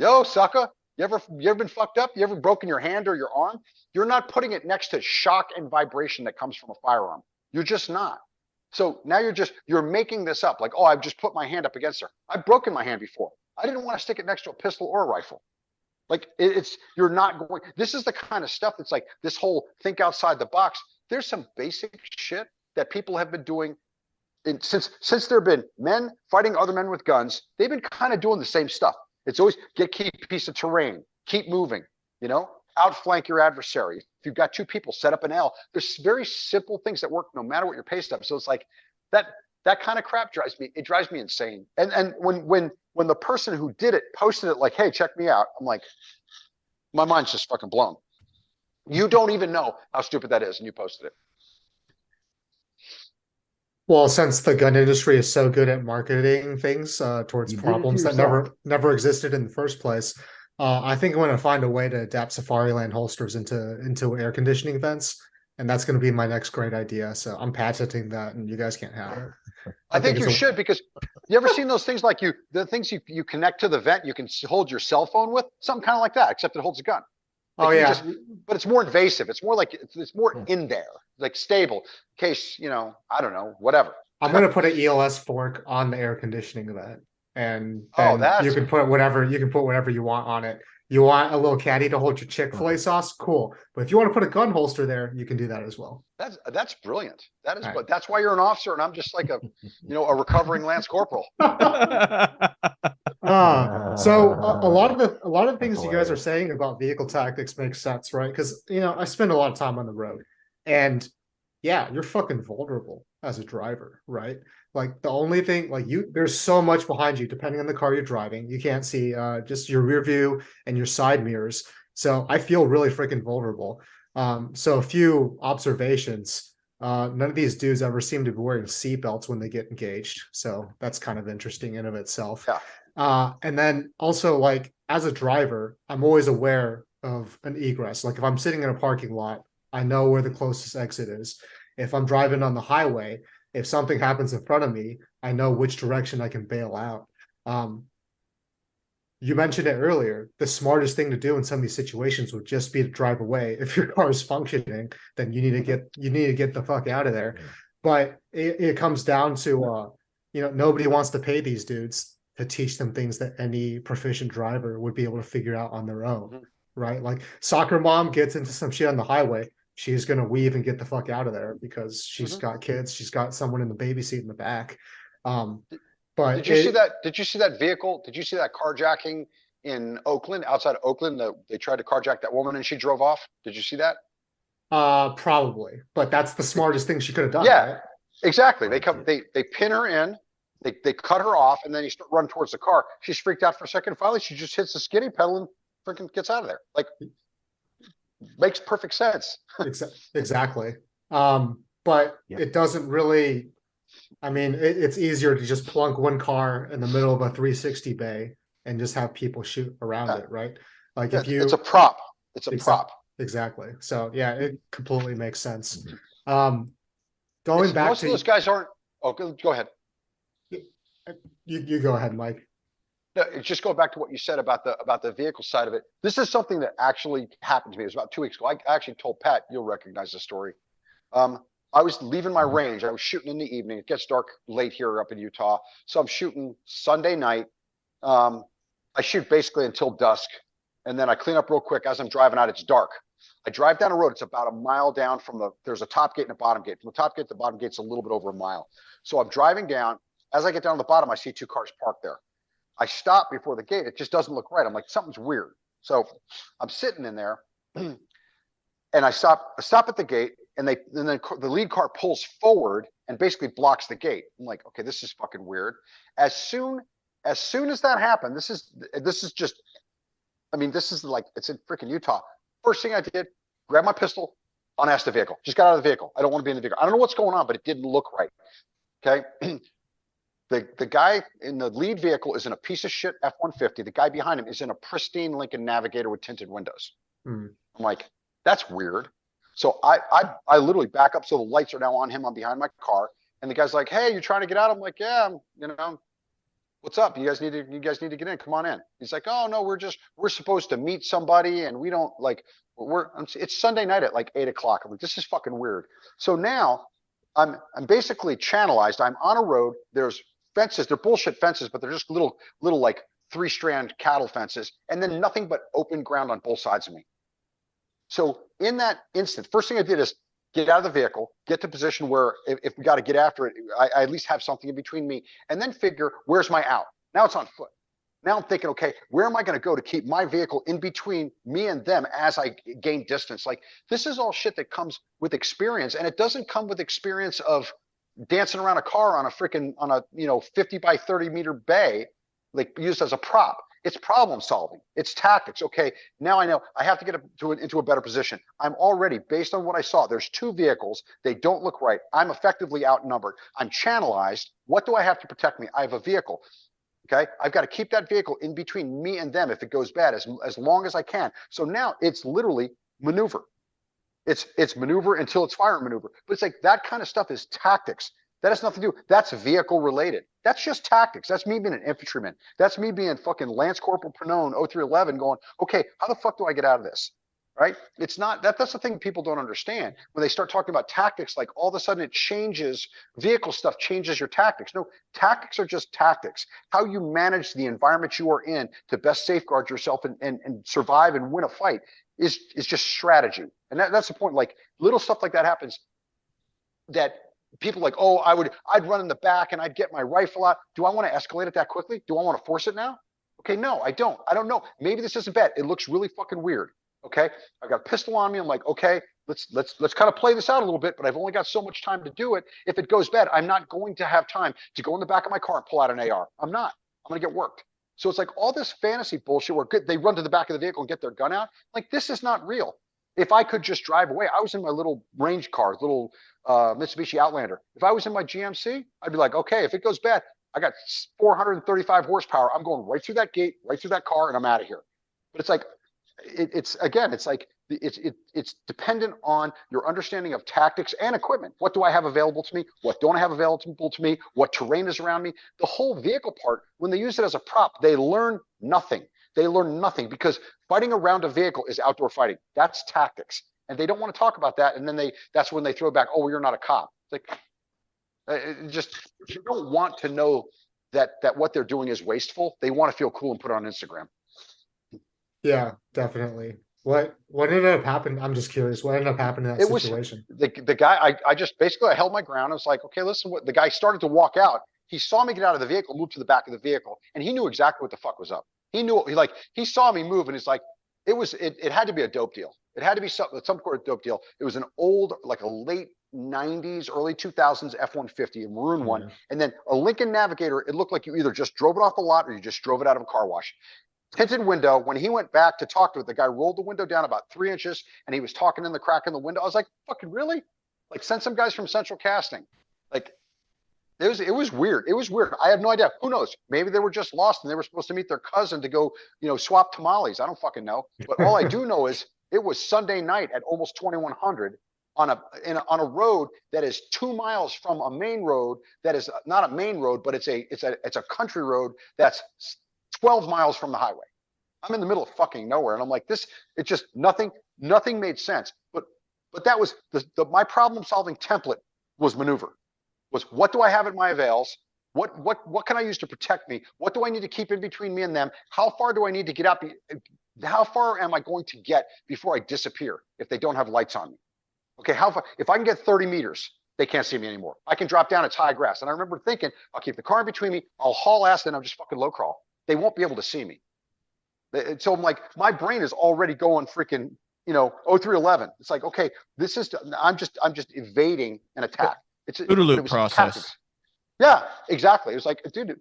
Yo, sucker, you ever been fucked up? You ever broken your hand or your arm? You're not putting it next to shock and vibration that comes from a firearm. You're just not. So now you're making this up. Like, oh, I've just put my hand up against her. I've broken my hand before. I didn't want to stick it next to a pistol or a rifle. Like, you're not going, this is the kind of stuff that's like this whole think outside the box. There's some basic shit that people have been doing since there have been men fighting other men with guns. They've been kind of doing the same stuff. It's always get key piece of terrain, keep moving, outflank your adversary. If you've got two people, set up an L. There's very simple things that work no matter what your pace step. So it's like that kind of crap drives me insane. And when the person who did it posted it like, hey, check me out, I'm like, my mind's just fucking blown. You don't even know how stupid that is, and you posted it. Well, since the gun industry is so good at marketing things towards You did it to problems that yourself. never existed in the first place, I think I'm going to find a way to adapt Safariland holsters into air conditioning vents, and that's going to be my next great idea. So I'm patenting that, and you guys can't have it. I think you should, because you ever seen those things like the things you connect to the vent, you can hold your cell phone with, something kind of like that, except it holds a gun. Oh Like, yeah, but it's more invasive. It's more like it's more in there, like stable, in case, I don't know, whatever. I'm going to put an ELS fork on the air conditioning event, and Oh, then you can put whatever you want on it. You want a little caddy to hold your Chick-fil-A sauce? Cool. But if you want to put a gun holster there, you can do that as well. That's brilliant. That is, Right. but that's why you're an officer, and I'm just like a recovering Lance Corporal. So a lot of the things That's you guys are hilarious. saying about vehicle tactics makes sense, right? Because I spend a lot of time on the road, and yeah, you're fucking vulnerable as a driver, right? Like, the only thing, like, there's so much behind you depending on the car you're driving. You can't see just your rear view and your side mirrors. So I feel really freaking vulnerable. So a few observations. None of these dudes ever seem to be wearing seatbelts when they get engaged. So that's kind of interesting in of itself. Yeah. And then also, like, as a driver, I'm always aware of an egress. Like, if I'm sitting in a parking lot, I know where the closest exit is. If I'm driving on the highway, if something happens in front of me, I know which direction I can bail out. You mentioned it earlier. The smartest thing to do in some of these situations would just be to drive away. If your car is functioning, then you need to get the fuck out of there. Yeah. But it comes down to nobody wants to pay these dudes to teach them things that any proficient driver would be able to figure out on their own, right? Like, soccer mom gets into some shit on the highway, she's going to weave and get the fuck out of there because she's got kids, she's got someone in the baby seat in the back. But Did you see that? Did you see that vehicle? Did you see that carjacking in Oakland, outside of Oakland? They tried to carjack that woman and she drove off. Did you see that? Probably, but that's the smartest thing she could have done. Yeah, right? exactly. They pin her in, they cut her off, and then you start running towards the car. She's freaked out for a second. Finally, she just hits the skinny pedal and freaking gets out of there. Like, makes perfect sense. Exactly. But Yeah. it doesn't really I mean, it's easier to just plunk one car in the middle of a 360 bay and just have people shoot around Yeah. it, right? Like Yeah, if it's a you prop. It's a exact prop. exactly. So yeah, it completely makes sense. Mhm. Going It's back most of to those guys aren't. Oh, go ahead. you go ahead, Mike. No, it's just going back to what you said about the vehicle side of it. This is something that actually happened to me. It was about 2 weeks ago. I actually told Pat, you'll recognize the story. I was leaving my range. I was shooting in the evening. It gets dark late here up in Utah. So I'm shooting Sunday night. I shoot basically until dusk. And then I clean up real quick. As I'm driving out, it's dark. I drive down a road. It's about a mile down from there's a top gate and a bottom gate. From the top gate to the bottom gate's a little bit over a mile. So I'm driving down. As I get down to the bottom, I see 2 cars parked there. I stop before the gate. It just doesn't look right. I'm like, something's weird. So I'm sitting in there and I stop at the gate, and then the lead car pulls forward and basically blocks the gate. I'm like, okay, this is fucking weird. As soon as that happened, this is just, I mean, this is like, it's in freaking Utah. First thing I did, grab my pistol, unask the vehicle. Just got out of the vehicle. I don't want to be in the vehicle. I don't know what's going on, but it didn't look right. Okay. The guy in the lead vehicle is in a piece of shit F-150. The guy behind him is in a pristine Lincoln Navigator with tinted windows. Hmm. I'm like, that's weird. So I literally back up so the lights are now on him. I'm behind my car, and the guy's like, "Hey, you trying to get out?" I'm like, "Yeah, what's up? You guys need to get in. Come on in." He's like, "Oh no, we're supposed to meet somebody, and we don't like it's Sunday night at like 8 o'clock." I'm like, "This is fucking weird." So now I'm basically channelized. I'm on a road. There's fences. They're bullshit fences, but they're just little like 3-strand cattle fences, and then nothing but open ground on both sides of me. So in that instant, first thing I did is get out of the vehicle, get to a position where if we got to get after it, I at least have something in between me, and then figure, where's my out? Now it's on foot. Now I'm thinking, okay, where am I going to go to keep my vehicle in between me and them as I gain distance? Like, this is all shit that comes with experience, and it doesn't come with experience of dancing around a car on a 50 by 30 meter bay, like used as a prop. It's problem solving. It's tactics. Okay, now I know I have to get into a better position. I'm already, based on what I saw, there's 2 vehicles. They don't look right. I'm effectively outnumbered. I'm channelized. What do I have to protect me? I have a vehicle. Okay, I've got to keep that vehicle in between me and them if it goes bad as long as I can. So now it's literally maneuver. It's maneuver until it's fire maneuver. But it's like that kind of stuff is tactics. That has nothing to do. That's vehicle related. That's just tactics. That's me being an infantryman. That's me being fucking Lance Corporal Pannone 0311 going, okay, how the fuck do I get out of this? Right? It's not that's the thing people don't understand. When they start talking about tactics, like all of a sudden it changes, vehicle stuff changes your tactics. No, tactics are just tactics. How you manage the environment you are in to best safeguard yourself and survive and win a fight is just strategy. And that's the point. Like little stuff like that happens that people like, oh, I'd run in the back and I'd get my rifle out. Do I want to escalate it that quickly? Do I want to force it now? Okay, no, I don't. I don't know. Maybe this isn't bad. It looks really fucking weird. Okay, I've got a pistol on me. I'm like, okay, let's kind of play this out a little bit, but I've only got so much time to do it. If it goes bad, I'm not going to have time to go in the back of my car and pull out an AR. I'm not. I'm going to get worked. So it's like all this fantasy bullshit where they run to the back of the vehicle and get their gun out. Like, this is not real. If I could just drive away, I was in my little range car, little Mitsubishi Outlander. If I was in my GMC, I'd be like, okay, if it goes bad, I got 435 horsepower. I'm going right through that gate, right through that car, and I'm out of here. But it's like, it's like it's dependent on your understanding of tactics and equipment. What do I have available to me? What don't I have available to me? What terrain is around me? The whole vehicle part, when they use it as a prop, they learn nothing. They learn nothing because fighting around a vehicle is outdoor fighting. That's tactics. And they don't want to talk about that. And then that's when they throw back, oh, well, you're not a cop. It's like, just, if you don't want to know that what they're doing is wasteful, they want to feel cool and put it on Instagram. Yeah, definitely. What ended up happening? I'm just curious. What ended up happening in that situation? The guy, I just basically I held my ground. I was like, okay, listen, what the guy started to walk out. He saw me get out of the vehicle, move to the back of the vehicle, and he knew exactly what the fuck was up. He knew he saw me move, and he's like, it had to be a dope deal. It had to be some sort of dope deal. It was an old, like a late 90s, early 2000s F-150, a maroon one, and then a Lincoln Navigator. It looked like you either just drove it off the lot or you just drove it out of a car wash. Tinted window. When he went back to talk to it, the guy rolled the window down about 3 inches, and he was talking in the crack in the window. I was like, fucking really? Like, send some guys from Central Casting. Like, It was weird. It was weird. I have no idea. Who knows? Maybe they were just lost and they were supposed to meet their cousin to go, swap tamales. I don't fucking know. But all I do know is it was Sunday night at almost 2100 on a road that is 2 miles from a main road that is not a main road, but it's a country road that's 12 miles from the highway. I'm in the middle of fucking nowhere, and I'm like, it just nothing made sense. But that was my problem solving template was maneuver. Was what do I have at my avails? What can I use to protect me? What do I need to keep in between me and them? How far do I need to get out? How far am I going to get before I disappear if they don't have lights on me? Okay, how far? If I can get 30 meters, they can't see me anymore. I can drop down, it's high grass. And I remember thinking, I'll keep the car in between me, I'll haul ass, and I'll just fucking low crawl. They won't be able to see me. So I'm like, my brain is already going freaking, 0311. It's like, okay, I'm just evading an attack. OODA loop was process. tactics. Yeah, exactly. It was like, dude,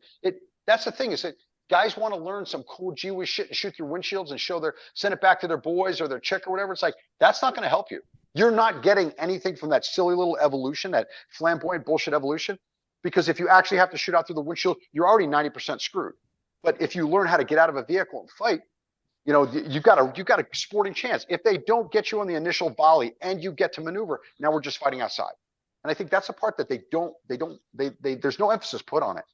that's the thing is that guys want to learn some cool G-Wiz shit and shoot through windshields and send it back to their boys or their chick or whatever. It's like, that's not going to help you. You're not getting anything from that silly little evolution, that flamboyant bullshit evolution, because if you actually have to shoot out through the windshield, you're already 90% screwed. But if you learn how to get out of a vehicle and fight, you've got a sporting chance. If they don't get you on the initial volley and you get to maneuver, now we're just fighting outside. And I think that's the part that there's no emphasis put on it.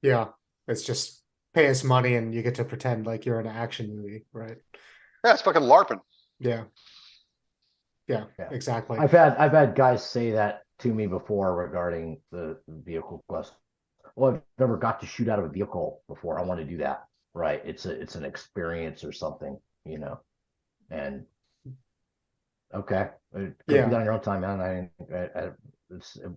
Yeah, it's just pay us money and you get to pretend like you're in an action movie, right? Yeah, it's fucking LARPing. Yeah, exactly. I've had guys say that to me before regarding the vehicle quest. Well, I've never got to shoot out of a vehicle before. I want to do that. Right. It's an experience or something, and okay. Go do that on your own time, man.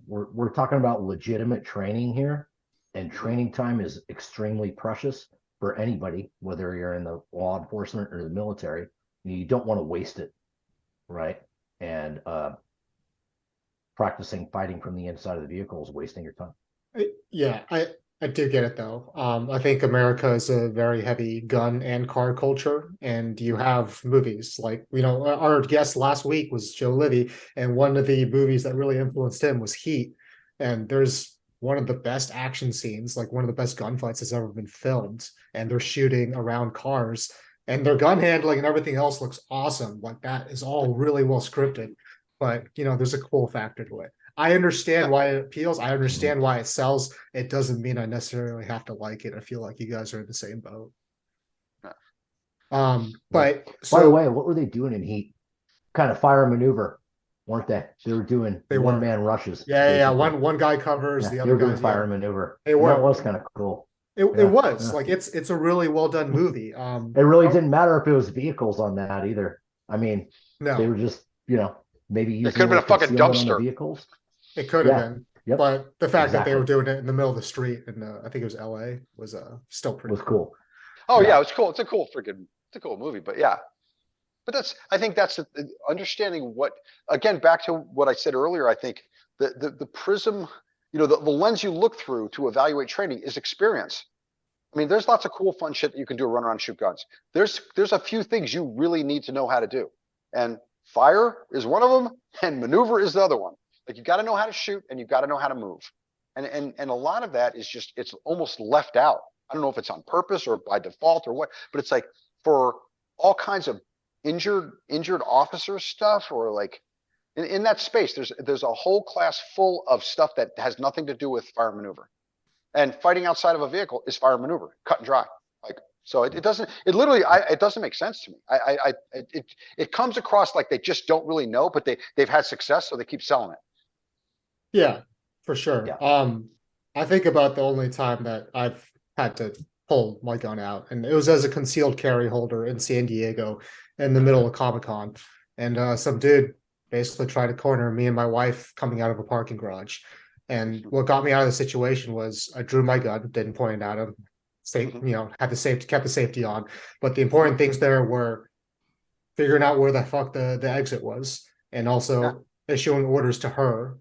We're talking about legitimate training here, and training time is extremely precious for anybody, whether you're in the law enforcement or the military. You don't want to waste it, right? And practicing fighting from the inside of the vehicle is wasting your time. Yeah, I do get it though. I think America is a very heavy gun and car culture, and you have movies like, our guest last week was Joe Livy, and one of the movies that really influenced him was Heat. And there's one of the best action scenes, like one of the best gunfights that's ever been filmed, and they're shooting around cars, and their gun handling and everything else looks awesome. Like that is all really well scripted, but there's a cool factor to it. I understand why it appeals. I understand why it sells. It doesn't mean I necessarily have to like it. I feel like you guys are in the same boat. But by the way, what were they doing in Heat? Kind of fire maneuver, weren't they? They were doing one-man rushes. Yeah. One guy covers, the other guy doing fire maneuver. That was kind of cool. It was like it's a really well done movie. It really didn't matter if it was vehicles on that either. I mean, no, they were just maybe using it could have been a fucking dumpster. Vehicles. It could have been. Yep. But the fact that they were doing it in the middle of the street in I think it was LA was still pretty cool. Oh yeah, it was cool. It's a cool movie, but yeah. But I think that's understanding what, again, back to what I said earlier, I think the prism, the lens you look through to evaluate training is experience. I mean, there's lots of cool, fun shit that you can do, run around and shoot guns. There's a few things you really need to know how to do. And fire is one of them, and maneuver is the other one. Like, you got to know how to shoot and you got to know how to move. And a lot of that is just, it's almost left out. I don't know if it's on purpose or by default or what, but it's like for all kinds of injured officer stuff, or like in that space, there's a whole class full of stuff that has nothing to do with fire maneuver. And fighting outside of a vehicle is fire maneuver, cut and dry. Like, so it doesn't make sense to me. It comes across like they just don't really know, but they've had success, so they keep selling it. Yeah, for sure. Yeah. I think about the only time that I've had to pull my gun out, and it was as a concealed carry holder in San Diego in the middle of Comic-Con. And some dude basically tried to corner me and my wife coming out of a parking garage. And what got me out of the situation was I drew my gun, didn't point it at him, kept the safety on. But the important things there were figuring out where the fuck the exit was, and also issuing orders to her,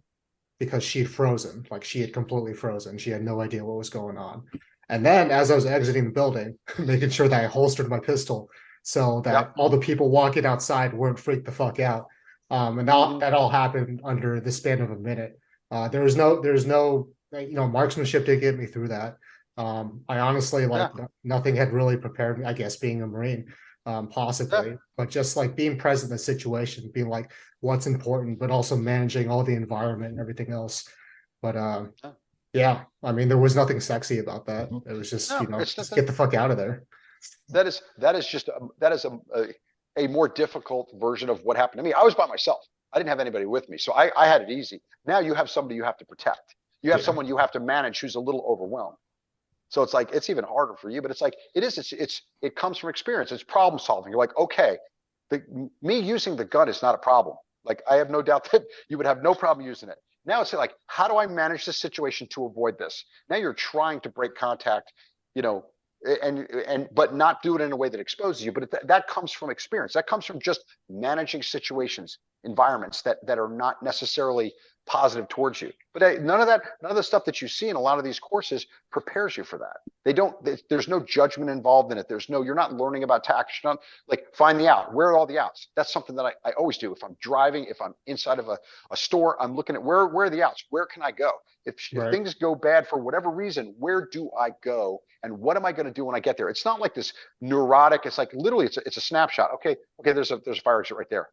because she'd frozen, like she had completely frozen. She had no idea what was going on. And then as I was exiting the building, making sure that I holstered my pistol so that all the people walking outside weren't freaked the fuck out. And that all happened under the span of a minute. There's no, marksmanship did get me through that. I honestly nothing had really prepared me, I guess, being a Marine, possibly, but just like being present in the situation, being like what's important, but also managing all the environment and everything else. But yeah, I mean, there was nothing sexy about that. It was just, No, it's just nothing. get the fuck out of there. That is just a more difficult version of what happened to me. I was by myself. I didn't have anybody with me, so I had it easy. Now you have somebody you have to protect. You have Yeah. someone you have to manage who's a little overwhelmed. So it's like it's even harder for you. But it's like it comes from experience. It's problem solving. You're like, okay, me using the gun is not a problem. Like I have no doubt that you would have no problem using it. Now it's like, how do I manage this situation to avoid this? Now you're trying to break contact, you know, but not do it in a way that exposes you. But that comes from experience. That comes from just managing situations, environments that are not necessarily positive towards you. But none of the stuff that you see in a lot of these courses prepares you for that. There's no judgment involved in it. You're not learning about tactics. Like find the out. Where are all the outs? That's something that I always do. If I'm driving, if I'm inside of a store, I'm looking at where are the outs? Where can I go? If things go bad for whatever reason, where do I go? And what am I going to do when I get there? It's not like this neurotic. It's like literally it's a snapshot. Okay, there's a fire exit right there.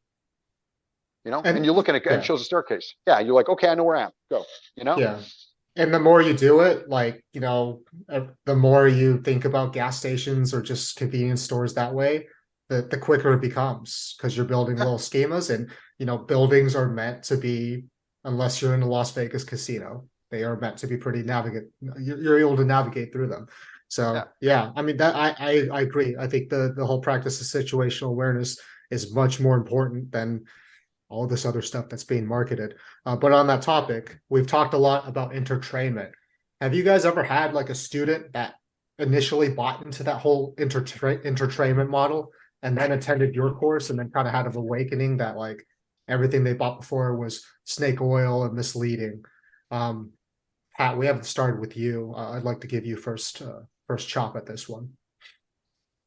And you look at it and it shows a staircase. Yeah, you're like, okay, I know where I am. Go. Yeah. And the more you do it, like, the more you think about gas stations or just convenience stores that way, the quicker it becomes because you're building little schemas and, buildings are meant to be, unless you're in a Las Vegas casino, they are meant to be you're able to navigate through them. So yeah, I mean that I agree. I think the whole practice of situational awareness is much more important than all this other stuff that's being marketed. But on that topic, we've talked a lot about intertrainment. Have you guys ever had like a student that initially bought into that whole intertrainment model and then attended your course and then kind of had an awakening that like everything they bought before was snake oil and misleading? Pat, we haven't started with you. I'd like to give you first chop at this one.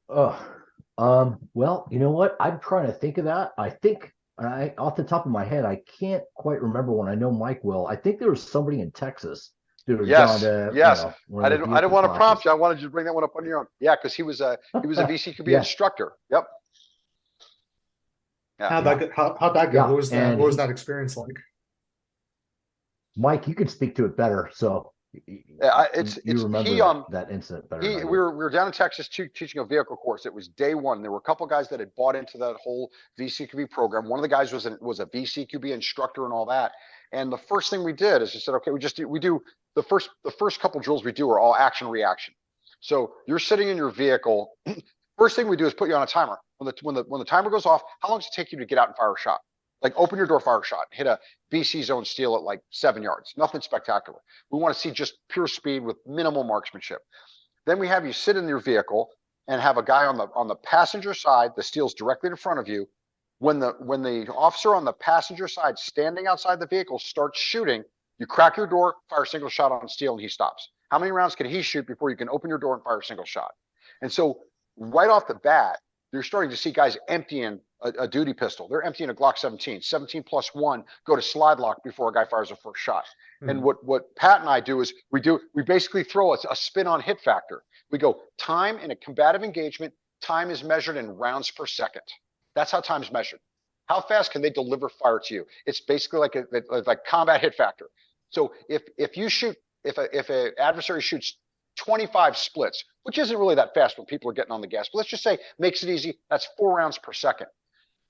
Well, you know what? I'm trying to think of that. I think off the top of my head, I can't quite remember one. I know Mike will. I think there was somebody in Texas. Yes. I didn't want to prompt you. I wanted you to bring that one up on your own. Yeah, because he was a VCQB instructor. Yep. Yeah. How'd that go? Yeah. What was that experience like? Mike, you could speak to it better. So you remember that incident better. We were down in Texas teaching a vehicle course. It was day one. There were a couple guys that had bought into that whole VCQB program. One of the guys was a VCQB instructor and all that. And the first thing we did is we said, okay, we do the first couple drills we do are all action reaction. So you're sitting in your vehicle. First thing we do is put you on a timer. When the timer goes off, how long does it take you to get out and fire a shot? Like open your door, fire a shot, hit a BC zone steel at like 7 yards. Nothing spectacular. We want to see just pure speed with minimal marksmanship. Then we have you sit in your vehicle and have a guy on the passenger side, the steel's directly in front of you. When the officer on the passenger side standing outside the vehicle starts shooting, you crack your door, fire a single shot on steel, and he stops. How many rounds can he shoot before you can open your door and fire a single shot? And so right off the bat, you're starting to see guys emptying a duty pistol. They're emptying a Glock 17 +1, go to slide lock before a guy fires a first shot. And what Pat and I do is we basically throw a spin on hit factor. We go time in a combative engagement. Time is measured in rounds per second. That's how time's measured. How fast can they deliver fire to you? It's basically like combat hit factor. So if an adversary shoots 25 splits, which isn't really that fast when people are getting on the gas, but let's just say makes it easy, that's 4 rounds per second.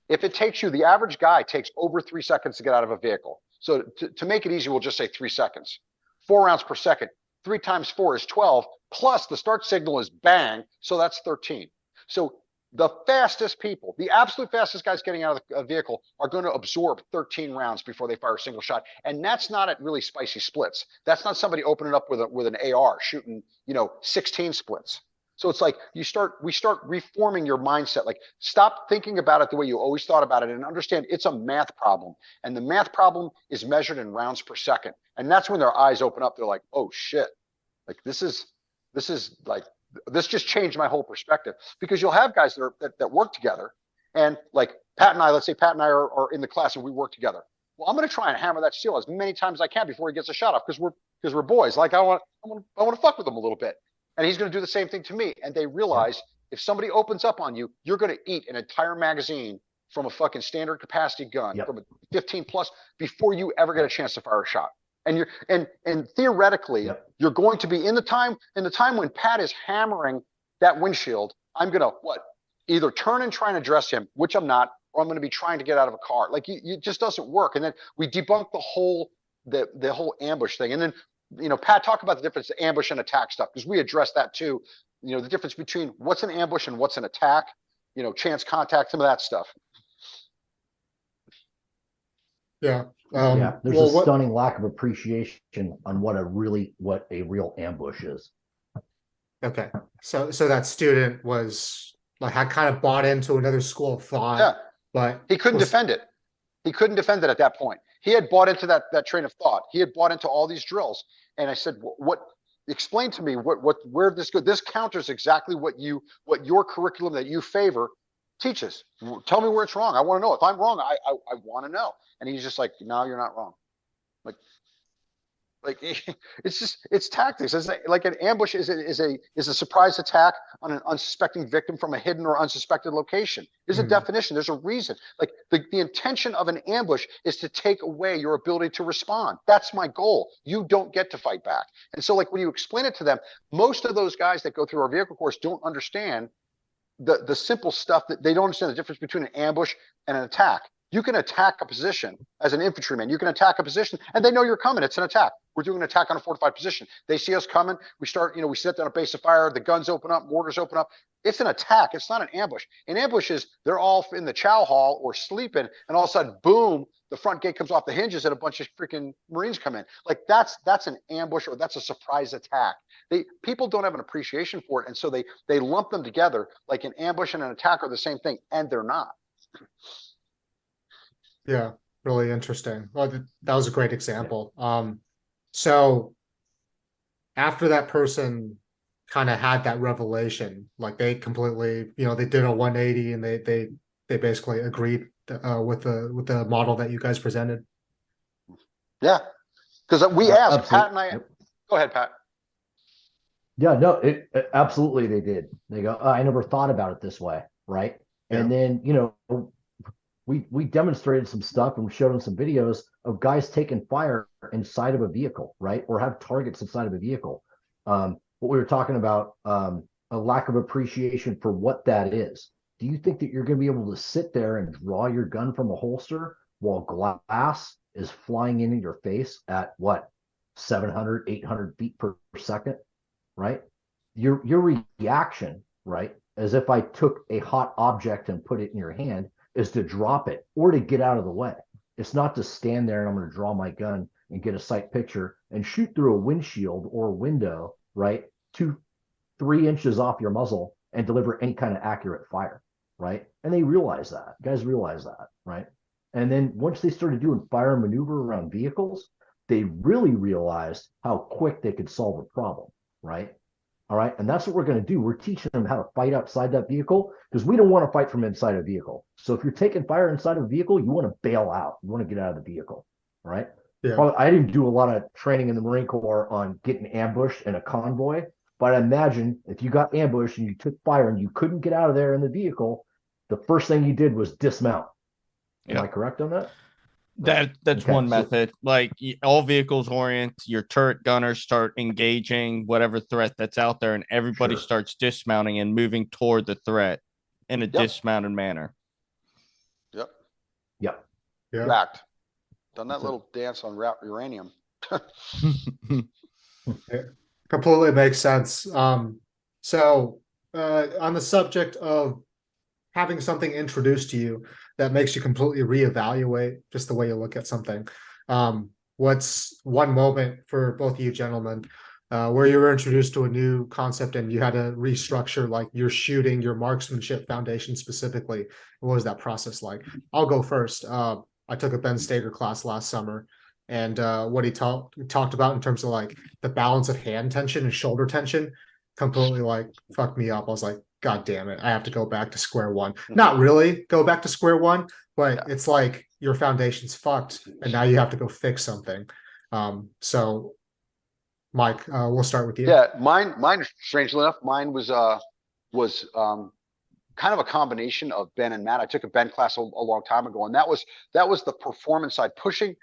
If it takes you, the average guy takes over 3 seconds to get out of a vehicle. So to make it easy, we'll just say 3 seconds. 4 rounds per second. 3 times 4 is 12, plus the start signal is bang, so that's 13. So the fastest people, the absolute fastest guys getting out of a vehicle are going to absorb 13 rounds before they fire a single shot. And that's not at really spicy splits. That's not somebody opening up with an AR shooting, 16 splits. So it's like we start reforming your mindset. Like stop thinking about it the way you always thought about it and understand it's a math problem. And the math problem is measured in rounds per second. And that's when their eyes open up. They're like, oh shit, like this just changed my whole perspective. Because you'll have guys that work together, and like Pat and I, let's say Pat and I are in the class and we work together. well, I'm going to try and hammer that shield as many times as I can before he gets a shot off because we're boys. Like I want to fuck with him a little bit. And he's going to do the same thing to me. And they realize if somebody opens up on you, you're going to eat an entire magazine from a fucking standard capacity gun from a 15 plus before you ever get a chance to fire a shot. And and theoretically, you're going to be in the time when Pat is hammering that windshield, I'm going to either turn and try and address him, which I'm not, or I'm going to be trying to get out of a car. Like it just doesn't work. And then we debunk the whole ambush thing. And then, Pat, talk about the difference, ambush and attack stuff, because we addressed that too. The difference between what's an ambush and what's an attack, chance contact, some of that stuff. Yeah. There's a stunning lack of appreciation on what a real ambush is. Okay. So that student was like, had kind of bought into another school of thought, but he couldn't defend it. He couldn't defend it at that point. He had bought into that train of thought. He had bought into all these drills. And I said, explain to me where this goes. This counters exactly what your curriculum that you favor teaches. Tell me where it's wrong. I want to know. If I'm wrong, I want to know. And he's just like, no, you're not wrong. Like it's tactics. It's like an ambush is a surprise attack on an unsuspecting victim from a hidden or unsuspected location. There's a definition. There's a reason. Like the intention of an ambush is to take away your ability to respond. That's my goal. You don't get to fight back. And so like when you explain it to them, most of those guys that go through our vehicle course don't understand the simple stuff, that they don't understand the difference between an ambush and an attack. You can attack a position as an infantryman. You can attack a position and they know you're coming. It's an attack. We're doing an attack on a fortified position. They see us coming. We start, we set down a base of fire. The guns open up, mortars open up. It's an attack. It's not an ambush. An ambush is they're all in the chow hall or sleeping, and all of a sudden, boom, the front gate comes off the hinges and a bunch of freaking Marines come in. Like that's an ambush, or that's a surprise attack. People don't have an appreciation for it. And so they lump them together like an ambush and an attack are the same thing, and they're not. Yeah, really interesting. Well, that was a great example. So after that person kind of had that revelation, like they completely, they did a 180 and they basically agreed with the model that you guys presented. Yeah, because we asked absolutely. Pat and I. Go ahead, Pat. Yeah, no, it absolutely they did. They go, I never thought about it this way, right? Yeah. And then we demonstrated some stuff and we showed them some videos of guys taking fire inside of a vehicle, right? Or have targets inside of a vehicle. What we were talking about, a lack of appreciation for what that is. Do you think that you're going to be able to sit there and draw your gun from a holster while glass is flying into your face at 700, 800 feet per second, right? Your reaction, right? As if I took a hot object and put it in your hand, is to drop it or to get out of the way. It's not to stand there and I'm going to draw my gun and get a sight picture and shoot through a windshield or a window, right? 2-3 inches off your muzzle and deliver any kind of accurate fire, right? And they realize that. Guys realize that, right? And then once they started doing fire and maneuver around vehicles, they really realized how quick they could solve a problem, right? All right. And that's what we're going to do. We're teaching them how to fight outside that vehicle because we don't want to fight from inside a vehicle. So if you're taking fire inside of a vehicle, you want to bail out. You want to get out of the vehicle. All right. Yeah. I didn't do a lot of training in the Marine Corps on getting ambushed in a convoy, but I imagine if you got ambushed and you took fire and you couldn't get out of there in the vehicle, the first thing you did was dismount. Am I correct on that? That's Okay, one so- method. Like all vehicles orient, your turret gunners start engaging whatever threat that's out there, and everybody Sure. starts dismounting and moving toward the threat in a dismounted manner. Yep. Yep. Yeah. Fact. Done that That's it. little dance on uranium. Completely makes sense. So on the subject of having something introduced to you that makes you completely reevaluate just the way you look at something. What's one moment for both of you gentlemen where you were introduced to a new concept and you had to restructure like your shooting, your marksmanship foundation specifically? What was that process like? I'll go first. I took a Ben Stager class last summer, and what he talked about in terms of like the balance of hand tension and shoulder tension completely like fucked me up. I was like, God damn it, I have to go back to square one. Not really go back to square one, but it's like your foundation's fucked and now you have to go fix something. So Mike, we'll start with you. Yeah, mine, strangely enough, mine was kind of a combination of Ben and Matt. I took a Ben class a long time ago, and that was the performance side, pushing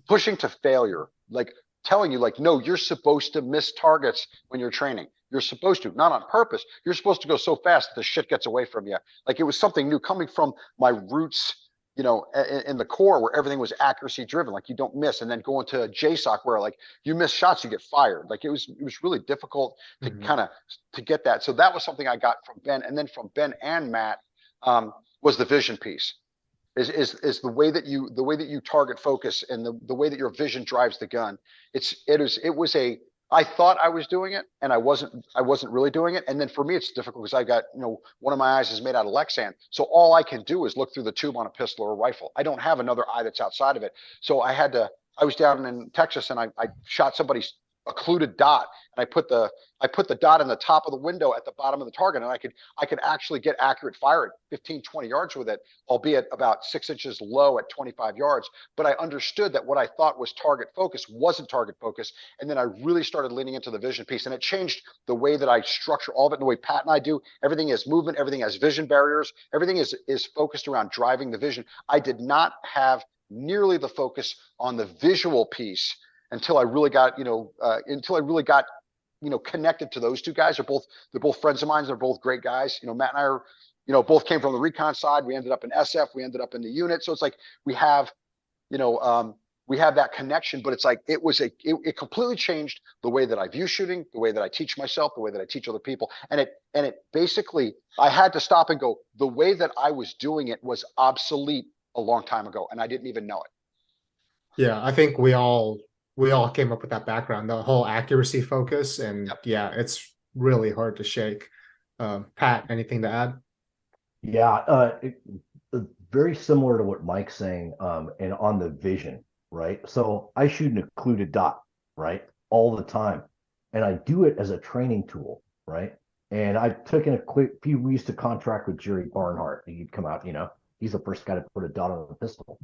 to failure, like telling you, like, no, you're supposed to miss targets when you're training. You're supposed to, not on purpose. You're supposed to go so fast that the shit gets away from you. Like, it was something new coming from my roots, you know, in the core, where everything was accuracy driven, like you don't miss, and then going to JSOC where, like, you miss shots, you get fired. Like, it was really difficult to kind of to get that. So that was something I got from Ben, and then from Ben and Matt was the vision piece. Is the way that you target focus, and the way that your vision drives the gun. I thought I was doing it, and I wasn't really doing it. And then for me, it's difficult because I got, you know, one of my eyes is made out of Lexan. So all I can do is look through the tube on a pistol or a rifle. I don't have another eye that's outside of it. So I was down in Texas, and I shot somebody's occluded dot, and I put the dot in the top of the window at the bottom of the target, and I could actually get accurate fire at 15, 20 yards with it, albeit about 6 inches low at 25 yards. But I understood that what I thought was target focus wasn't target focus. And then I really started leaning into the vision piece, and it changed the way that I structure all of it, the way Pat and I do. Everything is movement, everything has vision barriers, everything is focused around driving the vision. I did not have nearly the focus on the visual piece until I really got, connected to those two guys. They're both friends of mine. They're both great guys. You know, Matt and I are, both came from the recon side. We ended up in SF. We ended up in the unit. So it's like we have that connection. But it's like it completely changed the way that I view shooting, the way that I teach myself, the way that I teach other people. And it basically, I had to stop and go, the way that I was doing it was obsolete a long time ago, and I didn't even know it. Yeah, I think we all came up with that background, the whole accuracy focus, and Yep. Yeah, it's really hard to shake. Pat, anything to add? Yeah, very similar to what Mike's saying, and on the vision, right? So I shoot an occluded dot, right, all the time, and I do it as a training tool, right? And I've taken a quick few. We used to contract with Jerry Barnhart. He'd come out, he's the first guy to put a dot on a pistol,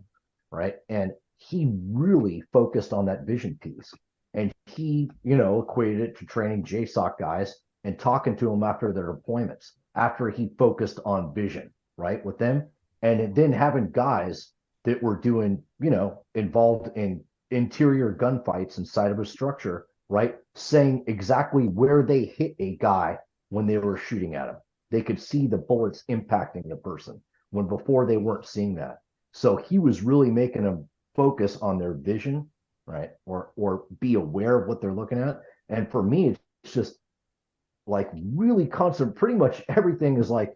right? And he really focused on that vision piece, and he, equated it to training JSOC guys and talking to them after their deployments, after he focused on vision, right, with them. And then having guys that were doing, involved in interior gunfights inside of a structure, right, saying exactly where they hit a guy when they were shooting at him. They could see the bullets impacting the person, when before they weren't seeing that. So he was really making them focus on their vision, right, or be aware of what they're looking at. And for me, it's just like really constant. Pretty much everything is like,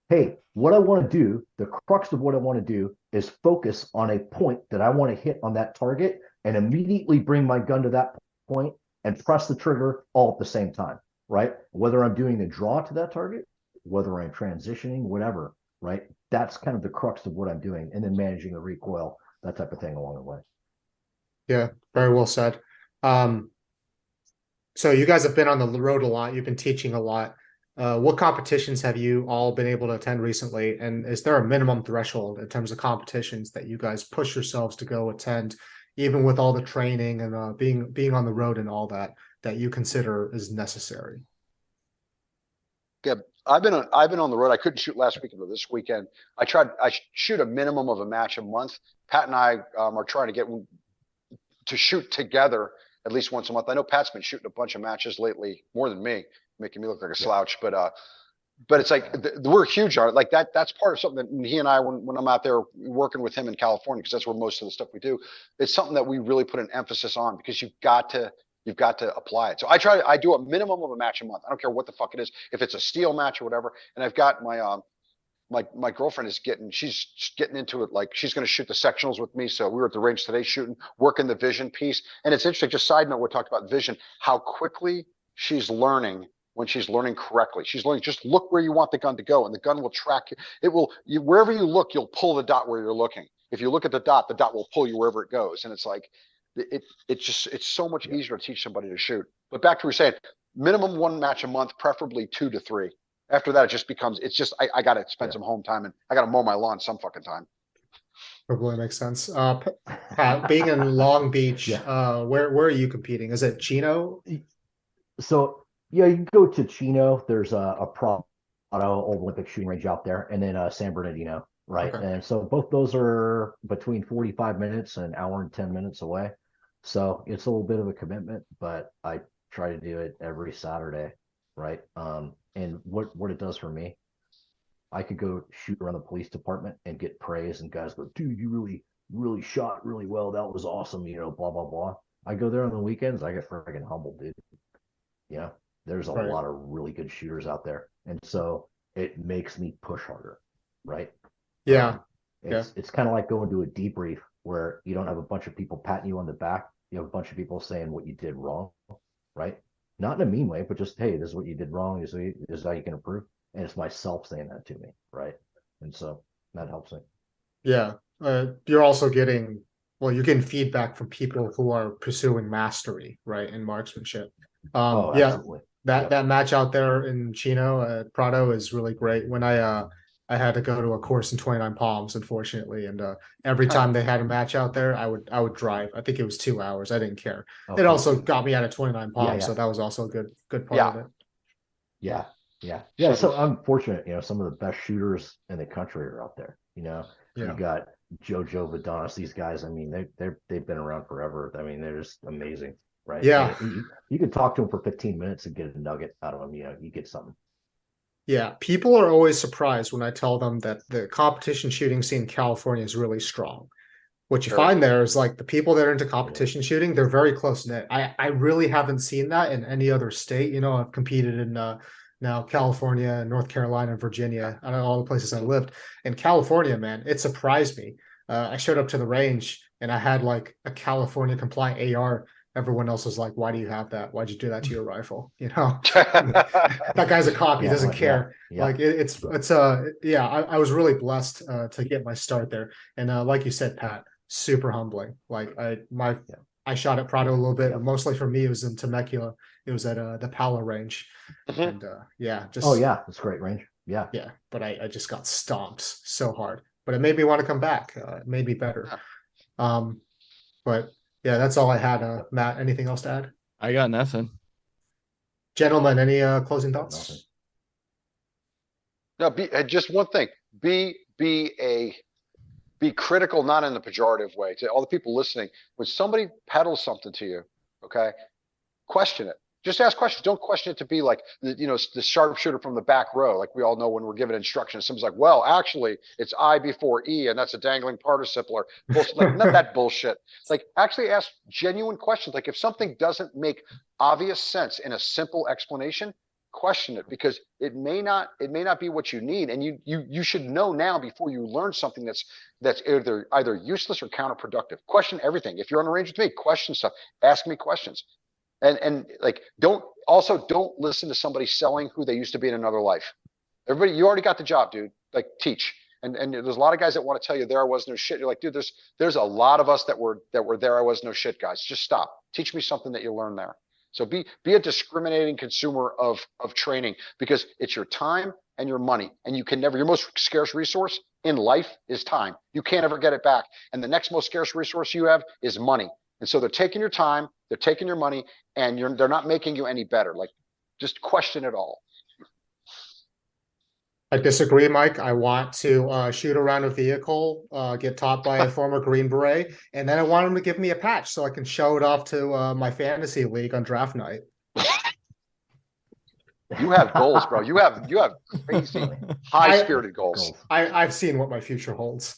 hey, what I want to do, the crux of what I want to do is focus on a point that I want to hit on that target, and immediately bring my gun to that point and press the trigger all at the same time, right? Whether I'm doing the draw to that target, whether I'm transitioning, whatever, right? That's kind of the crux of what I'm doing. And then managing the recoil, that type of thing along the way. Yeah, very well said. So you guys have been on the road a lot. You've been teaching a lot. What competitions have you all been able to attend recently? And is there a minimum threshold in terms of competitions that you guys push yourselves to go attend, even with all the training and being on the road and all that you consider is necessary? Yeah, I've been on the road. I couldn't shoot last weekend or this weekend. I shoot a minimum of a match a month. Pat and I are trying to get to shoot together at least once a month. I know Pat's been shooting a bunch of matches lately, more than me, making me look like a slouch. But it's like we're huge on it. Like that's part of something that he and I, when I'm out there working with him in California, because that's where most of the stuff we do, it's something that we really put an emphasis on, because you've got to apply it. So I do a minimum of a match a month. I don't care what the fuck it is, if it's a steel match or whatever. And I've got my girlfriend she's getting into it. Like, she's going to shoot the sectionals with me. So we were at the range today working the vision piece. And it's interesting, just side note, we talked about vision, how quickly she's learning when she's learning correctly. She's learning, just look where you want the gun to go, and the gun will track you. It will, wherever you look, you'll pull the dot where you're looking. If you look at the dot will pull you wherever it goes. And it's like, it's so much easier to teach somebody to shoot. But back to what we're saying, minimum one match a month, preferably 2 to 3. After that, it just becomes, I got to spend some home time, and I got to mow my lawn some fucking time. Probably makes sense. Pat, being in Long Beach, Yeah. where are you competing? Is it Chino? So yeah, you can go to Chino. There's a Prado Old Olympic shooting range out there, and then San Bernardino, right? Okay. And so both those are between 45 minutes and an hour and 10 minutes away. So it's a little bit of a commitment, but I try to do it every Saturday, right? And what it does for me, I could go shoot around the police department and get praise, and guys go, dude, you really shot really well. That was awesome, blah blah blah. I go there on the weekends, I get freaking humbled, dude. You know, there's a Right. lot of really good shooters out there, and so it makes me push harder, right? Yeah. Um, it's kind of like going to a debrief where you don't have a bunch of people patting you on the back. You have a bunch of people saying what you did wrong, right? Not in a mean way, but just, hey, this is what you did wrong. This is how you can improve. And it's myself saying that to me, right? And so that helps me. Yeah. You're also getting, well, you're getting feedback from people who are pursuing mastery, right, in marksmanship. Oh, Yeah, absolutely. that Yep. that match out there in Chino, Prado is really great. When I had to go to a course in 29 Palms, unfortunately, and every time they had a match out there, I would drive. I think it was 2 hours. I didn't care. Oh, It cool. also got me out of 29 Yeah, Palms, yeah. so that was also a good part Yeah. of it. Yeah. So I'm fortunate, some of the best shooters in the country are out there. You Yeah. got Jojo Vadonis, these guys. I mean, they've been around forever. I mean, they're just amazing, right? Yeah. And you can talk to them for 15 minutes and get a nugget out of them. You get something. Yeah, people are always surprised when I tell them that the competition shooting scene in California is really strong. What you Very. find there is like the people that are into competition shooting, they're very close knit. I really haven't seen that in any other state. I've competed in now California, North Carolina, and Virginia, and all the places I lived. In California, man, it surprised me. I showed up to the range and I had like a California compliant AR. Everyone else was like, "Why do you have that? Why'd you do that to your rifle?" That guy's a cop. He doesn't care. Yeah. Like it's yeah. I was really blessed to get my start there, and like you said, Pat, super humbling. Like I shot at Prado a little bit, but mostly for me it was in Temecula. It was at the Pala range, and yeah, just Oh yeah, it's great range. Yeah. yeah. But I just got stomped so hard, but it made me want to come back. It made me better. But yeah, that's all I had. Matt, anything else to add? I got nothing. Gentlemen, any closing thoughts? Nothing. No, just one thing. Be critical, not in the pejorative way. To all the people listening, when somebody peddles something to you, okay, question it. Just ask questions. Don't question it to be like the sharpshooter from the back row. Like we all know when we're given instructions, someone's like, "Well, actually, it's I before E, and that's a dangling participle." Or bullshit. Like none of that bullshit. Like actually ask genuine questions. Like if something doesn't make obvious sense in a simple explanation, question it, because it may not be what you need, and you should know now before you learn something that's either useless or counterproductive. Question everything. If you're on a range with me, question stuff. Ask me questions. And like don't listen to somebody selling who they used to be in another life. Everybody, you already got the job, dude. Like teach. And there's a lot of guys that want to tell you there I was no shit. You're like, dude, there's a lot of us that were there I was no shit guys. Just stop. Teach me something that you learn there. So be a discriminating consumer of training, because it's your time and your money, and you can never, your most scarce resource in life is time. You can't ever get it back. And the next most scarce resource you have is money. And so they're taking your time, they're taking your money, and they're not making you any better. Like just question it all. I disagree, Mike. I want to shoot around a vehicle, get taught by a former Green Beret, and then I want him to give me a patch so I can show it off to my fantasy league on draft night. You have goals, bro. You have crazy high-spirited goals. I've seen what my future holds.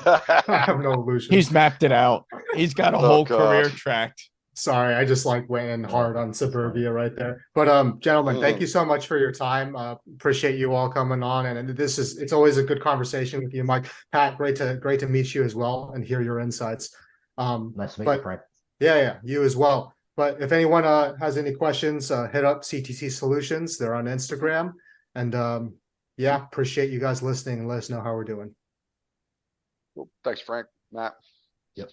I have no illusions. He's mapped it out. He's got a whole career tracked. Sorry, I just like went in hard on suburbia right there. But gentlemen, thank you so much for your time. Appreciate you all coming on, and it's always a good conversation with you, Mike. Pat, great to meet you as well and hear your insights. Nice to meet you, Frank. Yeah, you as well. But if anyone has any questions, hit up CTT Solutions. They're on Instagram. And yeah, appreciate you guys listening and let us know how we're doing. Thanks, Frank. Matt. Yep.